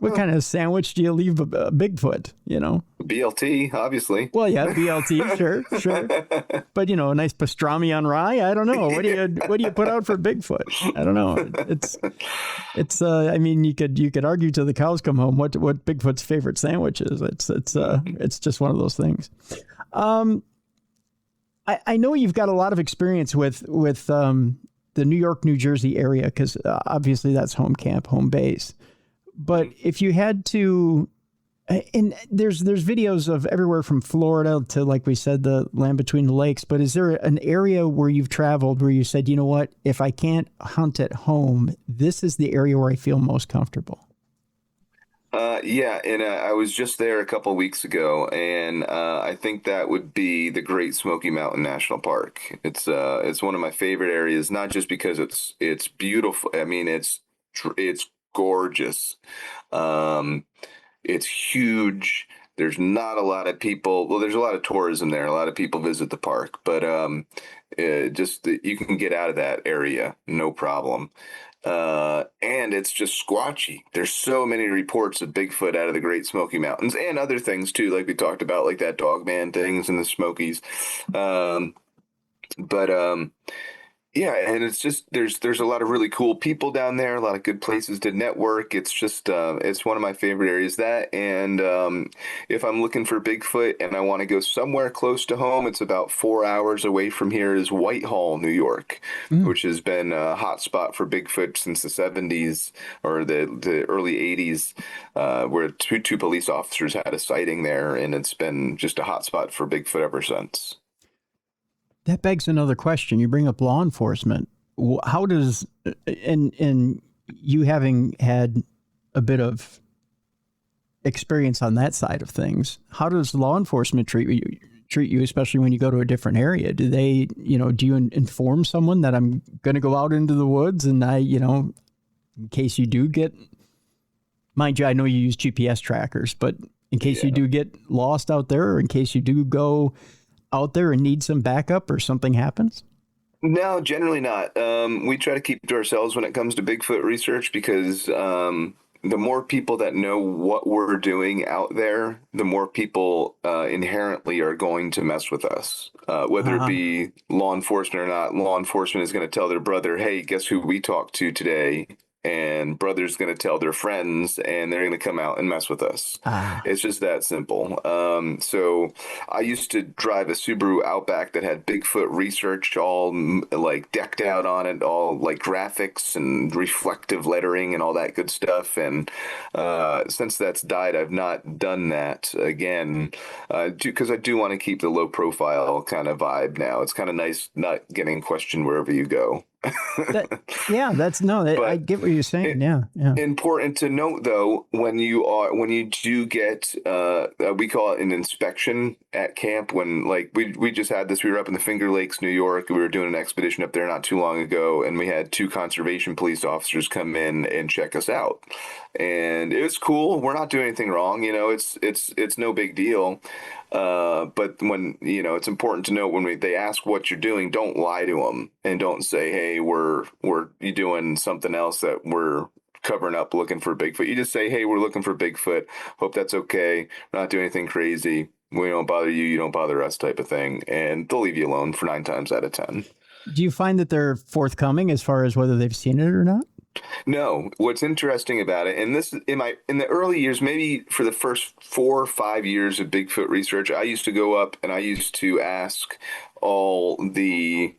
What kind of sandwich do you leave a Bigfoot, BLT, obviously. Well, yeah, BLT, sure. But, a nice pastrami on rye, I don't know. What do you put out for Bigfoot? I don't know. You could argue till the cows come home what Bigfoot's favorite sandwich is. It's just one of those things. I know you've got a lot of experience with the New York, New Jersey area, because obviously that's home camp, home base. But if you had to, and there's videos of everywhere from Florida to, like we said, the land between the lakes. But is there an area where you've traveled where you said, you know what, if I can't hunt at home, this is the area where I feel most comfortable? Yeah, and I was just there a couple weeks ago, and I think that would be the Great Smoky Mountain National Park. It's one of my favorite areas, not just because it's beautiful. I mean, it's gorgeous. Um, it's huge. There's not a lot of people. Well, there's a lot of tourism there. A lot of people visit the park, but you can get out of that area, no problem. And it's just squatchy. There's so many reports of Bigfoot out of the Great Smoky Mountains and other things too, like we talked about, like that Dogman things in the Smokies. Um, but yeah, and it's just there's a lot of really cool people down there, a lot of good places to network. It's just it's one of my favorite areas. That and if I'm looking for Bigfoot and I want to go somewhere close to home, it's about 4 hours away from here is Whitehall, New York, Mm. which has been a hot spot for Bigfoot since the 70s or the early 80s, where two police officers had a sighting there, and it's been just a hot spot for Bigfoot ever since. That begs another question. You bring up law enforcement. How does, and you having had a bit of experience on that side of things, how does law enforcement treat you, especially when you go to a different area? Do they, do you inform someone that I'm going to go out into the woods and in case you do get, mind you, I know you use GPS trackers, but in case you do get lost out there, or in case you do go out there and need some backup or something happens? No, generally not. We try to keep to ourselves when it comes to Bigfoot research because the more people that know what we're doing out there, the more people inherently are going to mess with us. Whether it be law enforcement or not, law enforcement is going to tell their brother, hey, guess who we talked to today? And brother's going to tell their friends, and they're going to come out and mess with us. It's just that simple. So I used to drive a Subaru Outback that had Bigfoot research all like decked out on it, all like graphics and reflective lettering and all that good stuff. And since that's died, I've not done that again, because I do want to keep the low profile kind of vibe now. It's kind of nice not getting questioned wherever you go. I get what you're saying. Yeah. Important to note, though, when you do get, we call it an inspection at camp. When like we just had this, we were up in the Finger Lakes, New York. We were doing an expedition up there not too long ago, and we had two conservation police officers come in and check us out, and it was cool. We're not doing anything wrong, it's no big deal. But when, it's important to know when they ask what you're doing, don't lie to them and don't say, hey, we're you doing something else that we're covering up looking for Bigfoot. You just say, hey, we're looking for Bigfoot. Hope that's okay. We're not doing anything crazy. We don't bother you. You don't bother us type of thing. And they'll leave you alone for 9 times out of 10. Do you find that they're forthcoming as far as whether they've seen it or not? No, what's interesting about it, and this in the early years, maybe for the first 4 or 5 years of Bigfoot research, I used to go up and I used to ask all the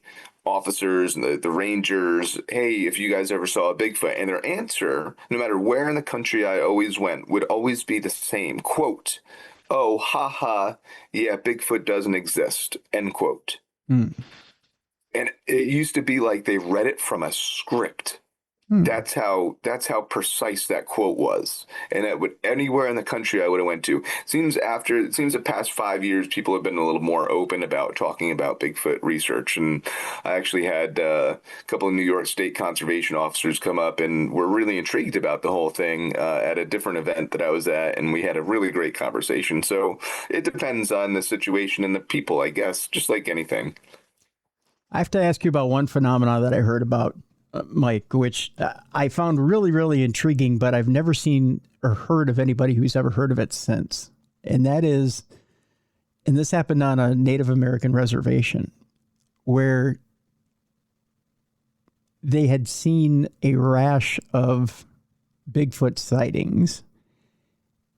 officers and the rangers, hey, if you guys ever saw a Bigfoot, and their answer, no matter where in the country I always went, would always be the same quote: "Oh, haha, yeah, Bigfoot doesn't exist," end quote. Mm. And it used to be like they read it from a script. That's how precise that quote was, and it would anywhere in the country I would have went to. Seems the past 5 years people have been a little more open about talking about Bigfoot research, and I actually had a couple of New York State conservation officers come up and were really intrigued about the whole thing at a different event that I was at, and we had a really great conversation. So it depends on the situation and the people, I guess, just like anything. I have to ask you about one phenomenon that I heard about, Mike, which I found really, really intriguing, but I've never seen or heard of anybody who's ever heard of it since. And that is, and this happened on a Native American reservation where they had seen a rash of Bigfoot sightings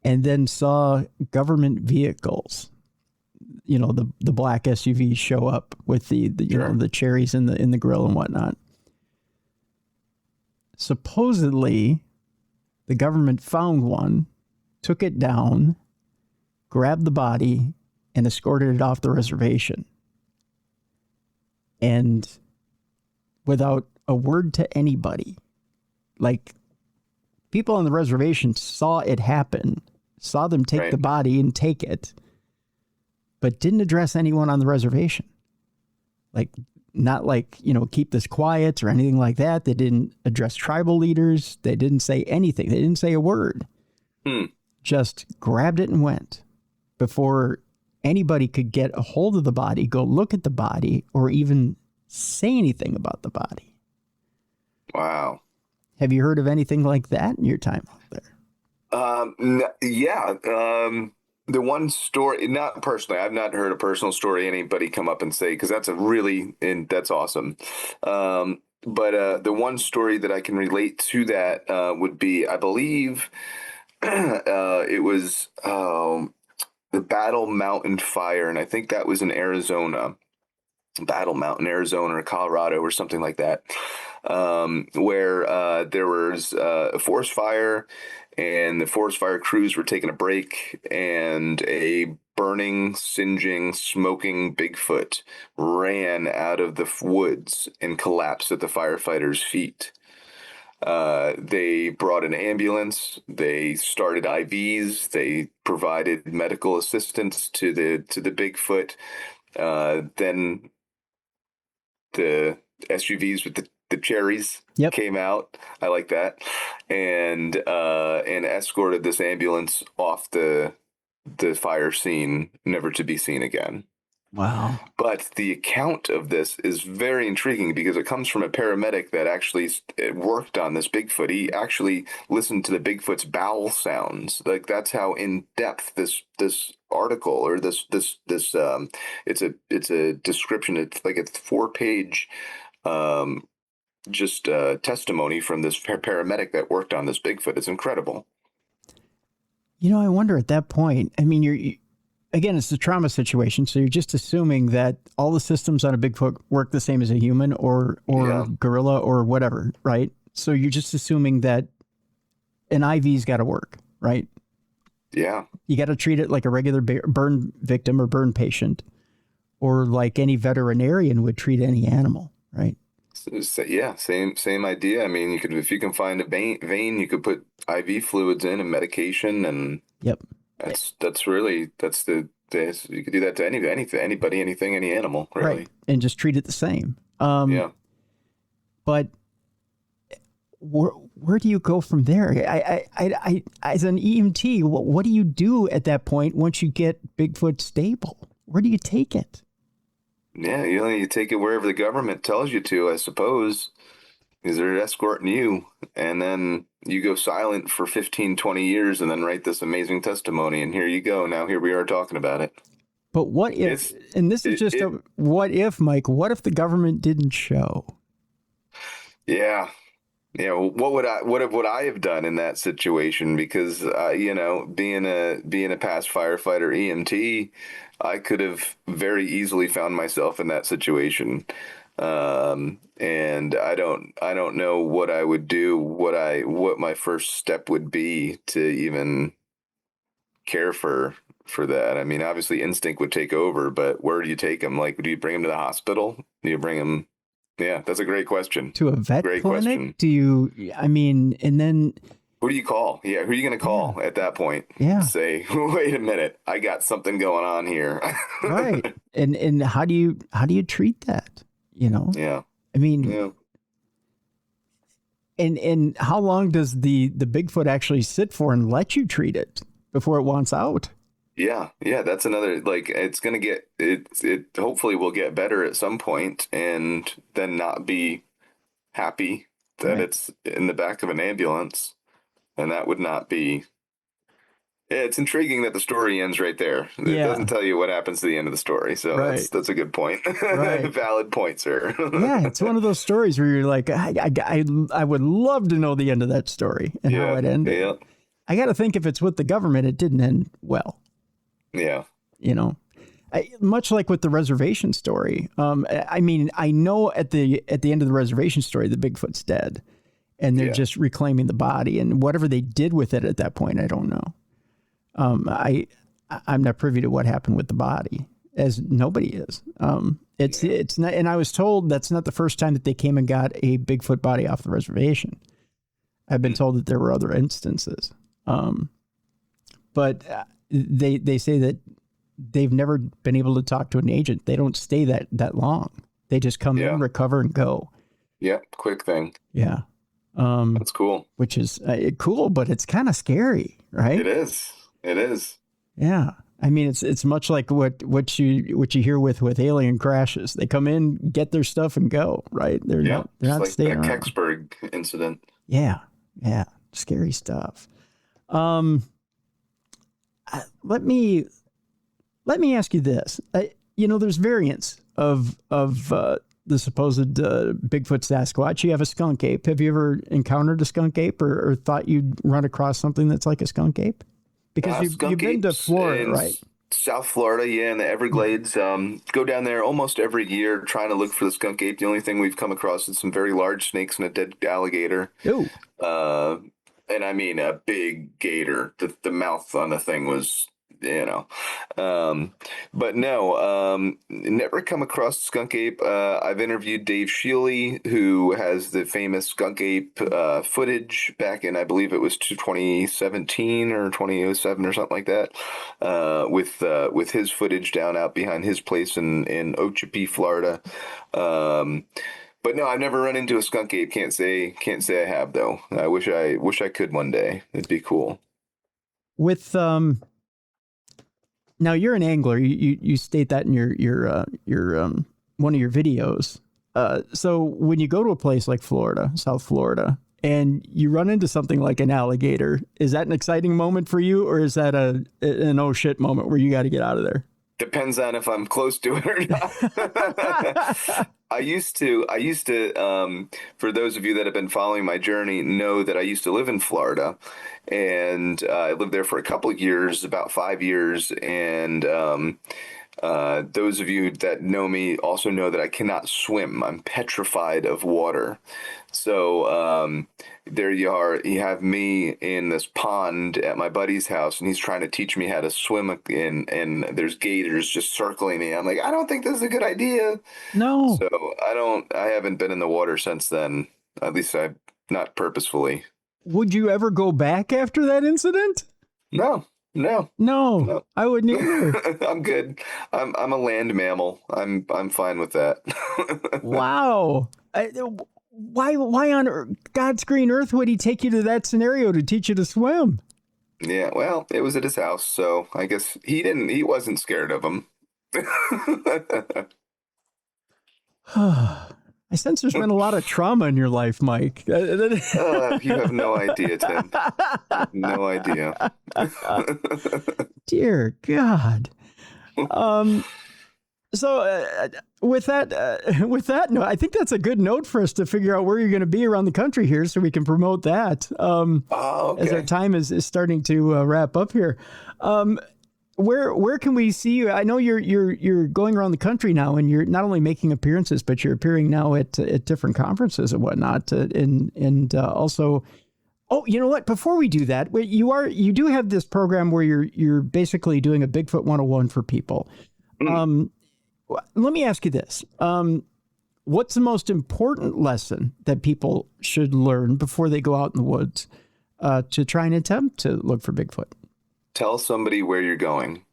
and then saw government vehicles, the black SUVs show up with the the cherries in the grill and whatnot. Supposedly, the government found one, took it down, grabbed the body, and escorted it off the reservation. And without a word to anybody, like people on the reservation saw it happen, saw them take the body and take it, but didn't address anyone on the reservation. Like, not like, keep this quiet or anything like that. They didn't address tribal leaders. They didn't say anything. They didn't say a word. Just grabbed it and went before anybody could get a hold of the body, go look at the body, or even say anything about the body. Wow. Have you heard of anything like that in your time out there? Yeah. The one story, not personally, I've not heard a personal story anybody come up and say, because that's that's awesome. But the one story that I can relate to that would be, I believe it was the Battle Mountain fire, and I think that was in Arizona. Battle Mountain, Arizona, or Colorado, or something like that, where there was a forest fire, and the forest fire crews were taking a break, and a burning, singeing, smoking Bigfoot ran out of the woods and collapsed at the firefighters' feet. They brought an ambulance. They started IVs. They provided medical assistance to the Bigfoot. Then the SUVs with the cherries came out. I like that, and escorted this ambulance off the fire scene, never to be seen again. Wow. But the account of this is very intriguing because it comes from a paramedic that actually worked on this Bigfoot. He actually listened to the Bigfoot's bowel sounds. Like, that's how in depth this article, or this it's a description. It's like a 4-page testimony from this paramedic that worked on this Bigfoot. It's incredible. I wonder at that point, I mean, again, it's a trauma situation, so you're just assuming that all the systems on a Bigfoot work the same as a human or gorilla or whatever, right? So you're just assuming that an IV's got to work, right? Yeah. You got to treat it like a regular burn victim or burn patient, or like any veterinarian would treat any animal, right? Yeah, same idea. I mean, if you can find a vein, you could put IV fluids in and medication, and That's you could do that to anybody, anything, any animal, really. Right. And just treat it the same. But where do you go from there? I as an EMT, what do you do at that point once you get Bigfoot stable? Where do you take it? Yeah, you take it wherever the government tells you to, I suppose, because they're escorting you, and then you go silent for 15, 20 years and then write this amazing testimony, and here you go. Now here we are talking about it. But what if, what if, Mike, what if the government didn't show? Yeah. Yeah. What would I have done in that situation? Because, being a past firefighter EMT, I could have very easily found myself in that situation. And I don't know what I would do, what my first step would be to even care for that. I mean, obviously instinct would take over, but where do you take them? Like, do you bring them to the hospital? Do you bring them? Yeah, that's a great question. To a vet clinic? Question. And then who do you call? Yeah, who are you going to call at that point? Yeah. Say, wait a minute, I got something going on here. Right. And how do you treat that? Yeah. I mean, and how long does the Bigfoot actually sit for and let you treat it before it wants out? Yeah. That's another, it's going to get, it hopefully will get better at some point, and then not be happy that it's in the back of an ambulance. And that would not be. Yeah, it's intriguing that the story ends right there. It doesn't tell you what happens to the end of the story. So that's a good point. Right. Valid point, sir. Yeah, it's one of those stories where you're like, I would love to know the end of that story and how it ended. Yeah. I got to think if it's with the government, it didn't end well. Yeah. Much like with the reservation story. I know at the end of the reservation story, the Bigfoot's dead, and they're just reclaiming the body, and whatever they did with it at that point, I don't know. I'm not privy to what happened with the body, as nobody is. It's not, and I was told that's not the first time that they came and got a Bigfoot body off the reservation. I've been told that there were other instances. But they say that they've never been able to talk to an agent. They don't stay that long. They just come in, recover, and go. Yeah, quick thing. Yeah. That's cool. Which is cool, but it's kind of scary, right? It is. It is. Yeah. I mean, it's much like what you hear with alien crashes. They come in, get their stuff, and go. Right? They're not like staying that around. Kecksburg incident. Yeah. Scary stuff. Let me ask you this. There's variants of the supposed Bigfoot Sasquatch. You have a skunk ape. Have you ever encountered a skunk ape or thought you'd run across something that's like a skunk ape? Because you've been to Florida, right? South Florida, in the Everglades. Go down there almost every year trying to look for the skunk ape. The only thing we've come across is some very large snakes and a dead alligator. Ooh. And I mean a big gator. The mouth on the thing was, but no, never come across skunk ape. I've interviewed Dave Shealy, who has the famous skunk ape footage back in, I believe it was 2017 or 2007 or something like that, with his footage down out behind his place in Okeechobee, Florida. But no, I've never run into a skunk ape. Can't say I have though. I wish I could one day. It'd be cool. With now you're an angler. You state that in your one of your videos. So when you go to a place like Florida, South Florida, and you run into something like an alligator, is that an exciting moment for you, or is that an oh shit moment where you got to get out of there? Depends on if I'm close to it or not. I used to, for those of you that have been following my journey, know that I used to live in Florida, and I lived there for a couple of years, about 5 years. And those of you that know me also know that I cannot swim. I'm petrified of water. So there you are. You have me in this pond at my buddy's house, and he's trying to teach me how to swim, and there's gators just circling me. I'm like, I don't think this is a good idea. No. So I haven't been in the water since then. At least I've not purposefully. Would you ever go back after that incident? No. I wouldn't either. I'm good. I'm a land mammal. I'm fine with that. Wow. Why on God's green earth would he take you to that scenario to teach you to swim? Yeah, well, it was at his house, so I guess he wasn't scared of him. I sense there's been a lot of trauma in your life, Mike. You have no idea, Tim. No idea. Dear God. So with that note, I think that's a good note for us to figure out where you're going to be around the country here, so we can promote that. Okay. As our time is starting to wrap up here. Where can we see you? I know you're going around the country now, and you're not only making appearances, but you're appearing now at different conferences and whatnot. And also, oh, you know what? Before we do that, you do have this program where you're basically doing a Bigfoot 101 for people. Let me ask you this. What's the most important lesson that people should learn before they go out in the woods to try and attempt to look for Bigfoot? Tell somebody where you're going.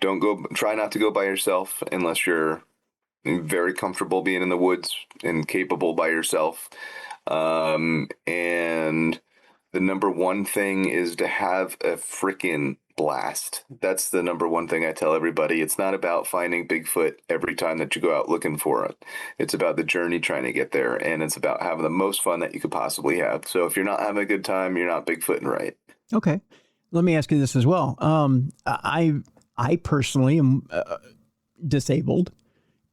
Try not to go by yourself unless you're very comfortable being in the woods and capable by yourself. And the number one thing is to have a freaking blast. That's the number one thing I tell everybody. It's not about finding Bigfoot every time that you go out looking for it. It's about the journey trying to get there, and it's about having the most fun that you could possibly have. So if you're not having a good time, you're not Bigfooting right. Okay. Let me ask you this as well. I personally am disabled.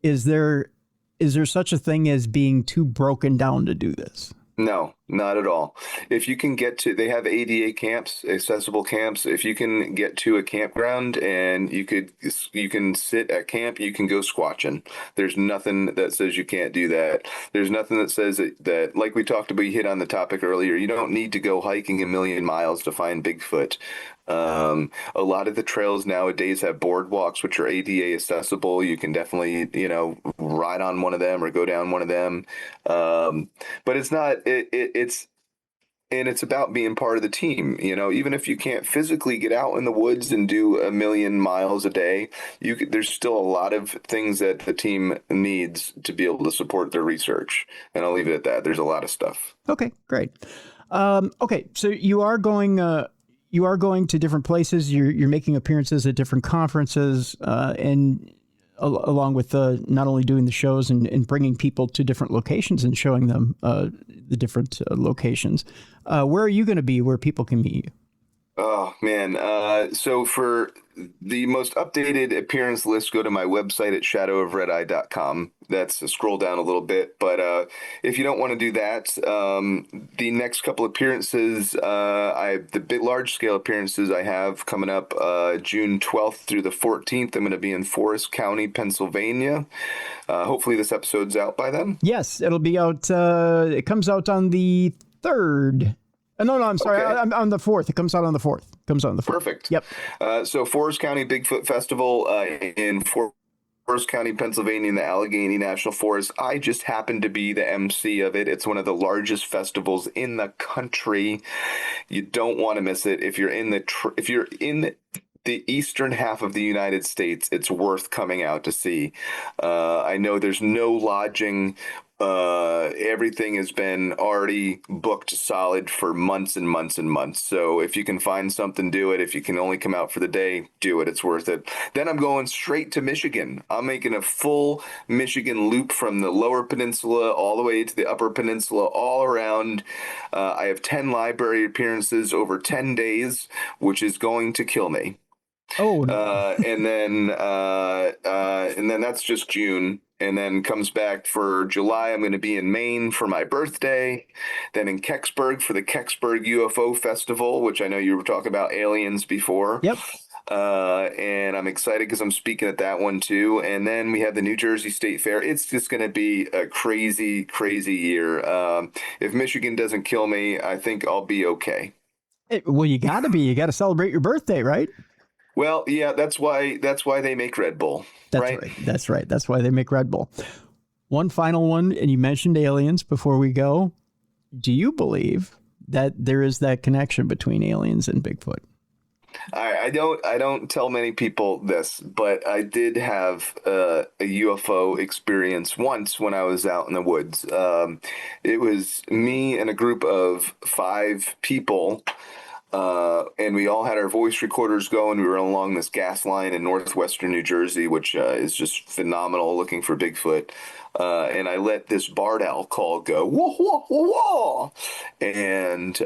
Is there such a thing as being too broken down to do this? No, not at all. If you can they have ADA camps, accessible camps. If you can get to a campground and you can sit at camp, you can go squatching. There's nothing that says you can't do that. There's nothing that says that like we talked about, you hit on the topic earlier, you don't need to go hiking 1,000,000 miles to find Bigfoot. A lot of the trails nowadays have boardwalks, which are ADA accessible. You can definitely, ride on one of them or go down one of them. But it's not, And it's about being part of the team. Even if you can't physically get out in the woods and do 1,000,000 miles a day, there's still a lot of things that the team needs to be able to support their research. And I'll leave it at that. There's a lot of stuff. Okay, great. Okay, so you are going to different places. You're making appearances at different conferences, and along with not only doing the shows and bringing people to different locations and showing them the different locations. Where are you going to be where people can meet you? Oh, man. So for the most updated appearance list, go to my website at shadowofredeye.com. That's scroll down a little bit. But if you don't want to do that, the next couple appearances, the big large scale appearances I have coming up June 12th through the 14th. I'm going to be in Forest County, Pennsylvania. Hopefully this episode's out by then. Yes, it'll be out. It comes out on the 3rd. No, I'm sorry. Okay. I'm on the 4th. It comes out on the 4th. Perfect. Yep. So Forest County Bigfoot Festival in Forest County, Pennsylvania, in the Allegheny National Forest. I just happen to be the MC of it. It's one of the largest festivals in the country. You don't want to miss it. If you're in the eastern half of the United States, it's worth coming out to see. I know there's no lodging. Everything has been already booked solid for months and months and months. So if you can find something, do it. If you can only come out for the day, do it. It's worth it. Then I'm going straight to Michigan. I'm making a full Michigan loop from the lower peninsula all the way to the upper peninsula, all around. I have 10 library appearances over 10 days, which is going to kill me. Oh, no. And then that's just June. And then comes back for July. I'm going to be in Maine for my birthday. Then in Kecksburg for the Kecksburg UFO Festival, which I know you were talking about aliens before. Yep. And I'm excited because I'm speaking at that one too. And then we have the New Jersey State Fair. It's just going to be a crazy, crazy year. If Michigan doesn't kill me, I think I'll be okay. Well, you got to be. You got to celebrate your birthday, right? Well, yeah, that's why they make Red Bull. That's right. That's right. That's why they make Red Bull. One final one, and you mentioned aliens before we go. Do you believe that there is that connection between aliens and Bigfoot? I don't tell many people this, but I did have a UFO experience once when I was out in the woods. It was me and a group of 5 people. And we all had our voice recorders going. We were along this gas line in northwestern New Jersey, which is just phenomenal looking for Bigfoot. And I let this barred owl call go, whoa, whoa, whoa. And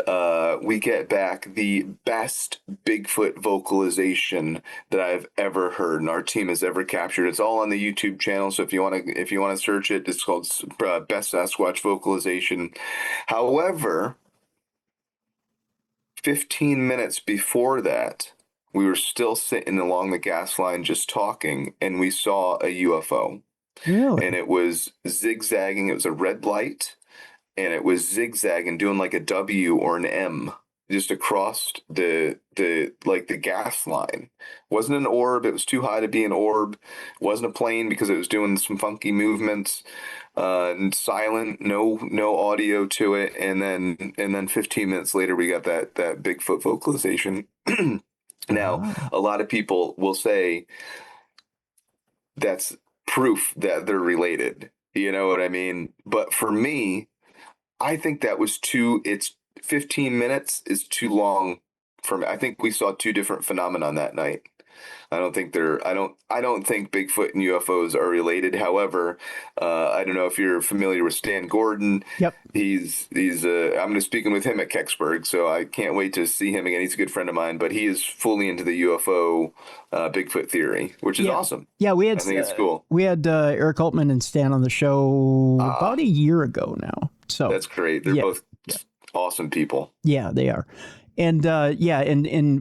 we get back the best Bigfoot vocalization that I've ever heard and our team has ever captured. It's all on the YouTube channel. So if you want to search it, it's called Best Sasquatch Vocalization. However, 15 minutes before that, we were still sitting along the gas line just talking, and we saw a UFO. Really? And it was zigzagging. It was a red light, and it was zigzagging, doing like a W or an M just across the gas line. It wasn't an orb. It was too high to be an orb. It wasn't a plane because it was doing some funky movements. And silent, no audio to it, and then 15 minutes later we got that Bigfoot vocalization. Now, a lot of people will say that's proof that they're related. You know what I mean? But for me, I think that was it's 15 minutes is too long for me. I think we saw 2 different phenomena that night. I don't think Bigfoot and UFOs are related. However, I don't know if you're familiar with Stan Gordon. Yep. He's I'm going to be speaking with him at Kecksburg, so I can't wait to see him again. He's a good friend of mine, but he is fully into the UFO Bigfoot theory, which is awesome. Yeah, I think it's cool. We had Eric Altman and Stan on the show about a year ago now. So that's great. They're both awesome people. Yeah, they are. And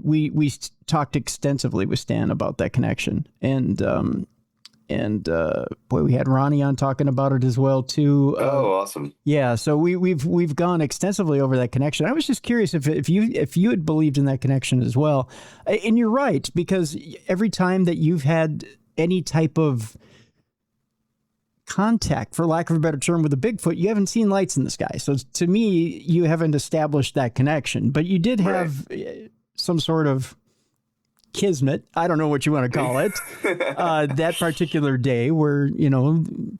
we talked extensively with Stan about that connection, and boy, we had Ronnie on talking about it as well too. Awesome! Yeah, so we've gone extensively over that connection. I was just curious if you had believed in that connection as well, and you're right, because every time that you've had any type of contact, for lack of a better term, with a Bigfoot, you haven't seen lights in the sky. So to me, you haven't established that connection, but you did have some sort of kismet. I don't know what you want to call it. That particular day where,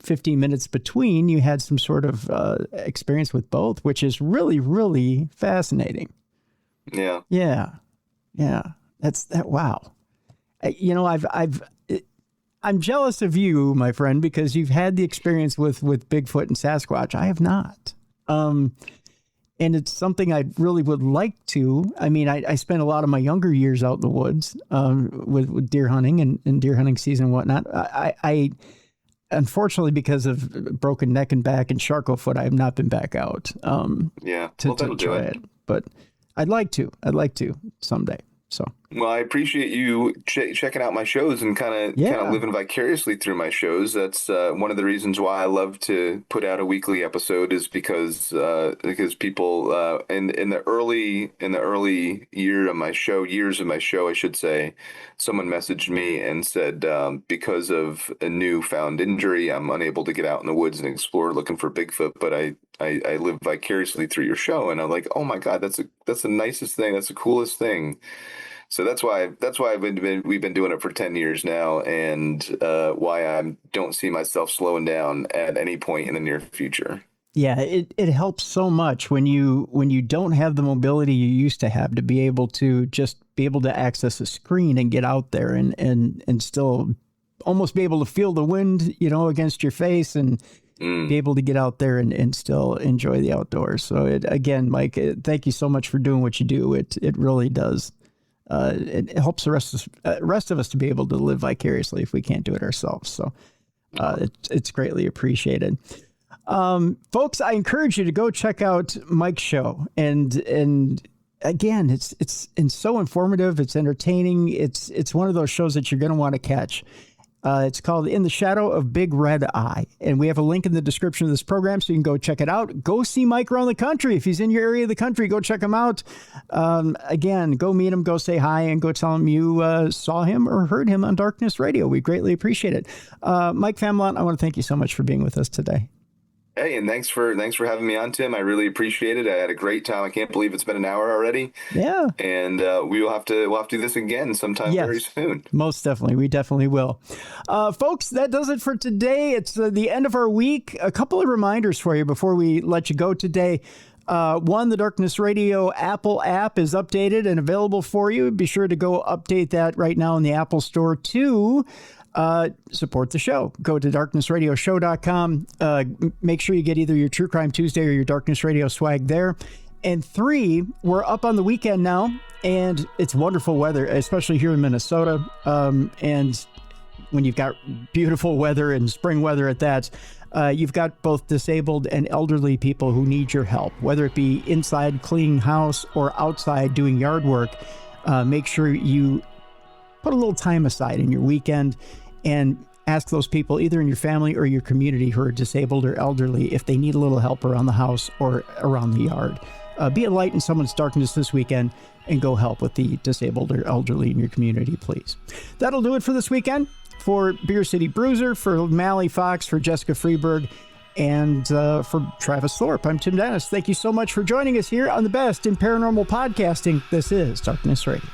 15 minutes between, you had some sort of experience with both, which is really, really fascinating. Yeah. Yeah. Yeah. That's that. Wow. I'm jealous of you, my friend, because you've had the experience with Bigfoot and Sasquatch. I have not. And it's something I really would like to. I mean, I spent a lot of my younger years out in the woods with deer hunting and deer hunting season and whatnot. I unfortunately, because of broken neck and back and charcoal foot, I have not been back out to try it. But I'd like to someday. So. Well, I appreciate you checking out my shows and kind of living vicariously through my shows. That's one of the reasons why I love to put out a weekly episode, is because people in the early years of my show, I should say, someone messaged me and said, because of a newfound injury, I'm unable to get out in the woods and explore looking for Bigfoot, but I live vicariously through your show. And I'm like, oh my God, that's the nicest thing. That's the coolest thing. So that's why we've been doing it for 10 years now, and why I don't see myself slowing down at any point in the near future. Yeah, it helps so much when you don't have the mobility you used to have, to be able to access a screen and get out there and still almost be able to feel the wind, against your face, and be able to get out there and still enjoy the outdoors. So again, Mike, thank you so much for doing what you do. It really does. It helps the rest of us to be able to live vicariously if we can't do it ourselves. So it's greatly appreciated. Folks, I encourage you to go check out Mike's show. And again, it's so informative. It's entertaining. It's one of those shows that you're going to want to catch. It's called In the Shadow of Big Red Eye. And we have a link in the description of this program, so you can go check it out. Go see Mike around the country. If he's in your area of the country, go check him out. Again, go meet him, go say hi, and go tell him you saw him or heard him on Darkness Radio. We greatly appreciate it. Mike Familant, I want to thank you so much for being with us today. Hey, and thanks for having me on, Tim. I really appreciate it. I had a great time. I can't believe it's been an hour already. Yeah. And we'll have to do this again sometime very soon. Most definitely. We definitely will. Folks, that does it for today. It's the end of our week. A couple of reminders for you before we let you go today. One, the Darkness Radio Apple app is updated and available for you. Be sure to go update that right now in the Apple Store. Two, support the show. Go to darknessradioshow.com. Make sure you get either your True Crime Tuesday or your Darkness Radio swag there. And three, we're up on the weekend now, and it's wonderful weather, especially here in Minnesota. And when you've got beautiful weather and spring weather at that, you've got both disabled and elderly people who need your help, whether it be inside cleaning house or outside doing yard work. Make sure you put a little time aside in your weekend and ask those people, either in your family or your community, who are disabled or elderly, if they need a little help around the house or around the yard. Be a light in someone's darkness this weekend and go help with the disabled or elderly in your community, please. That'll do it for this weekend. For Beer City Bruiser, for Mally Fox, for Jessica Freeberg, and for Travis Thorpe, I'm Tim Dennis. Thank you so much for joining us here on the best in paranormal podcasting. This is Darkness Radio.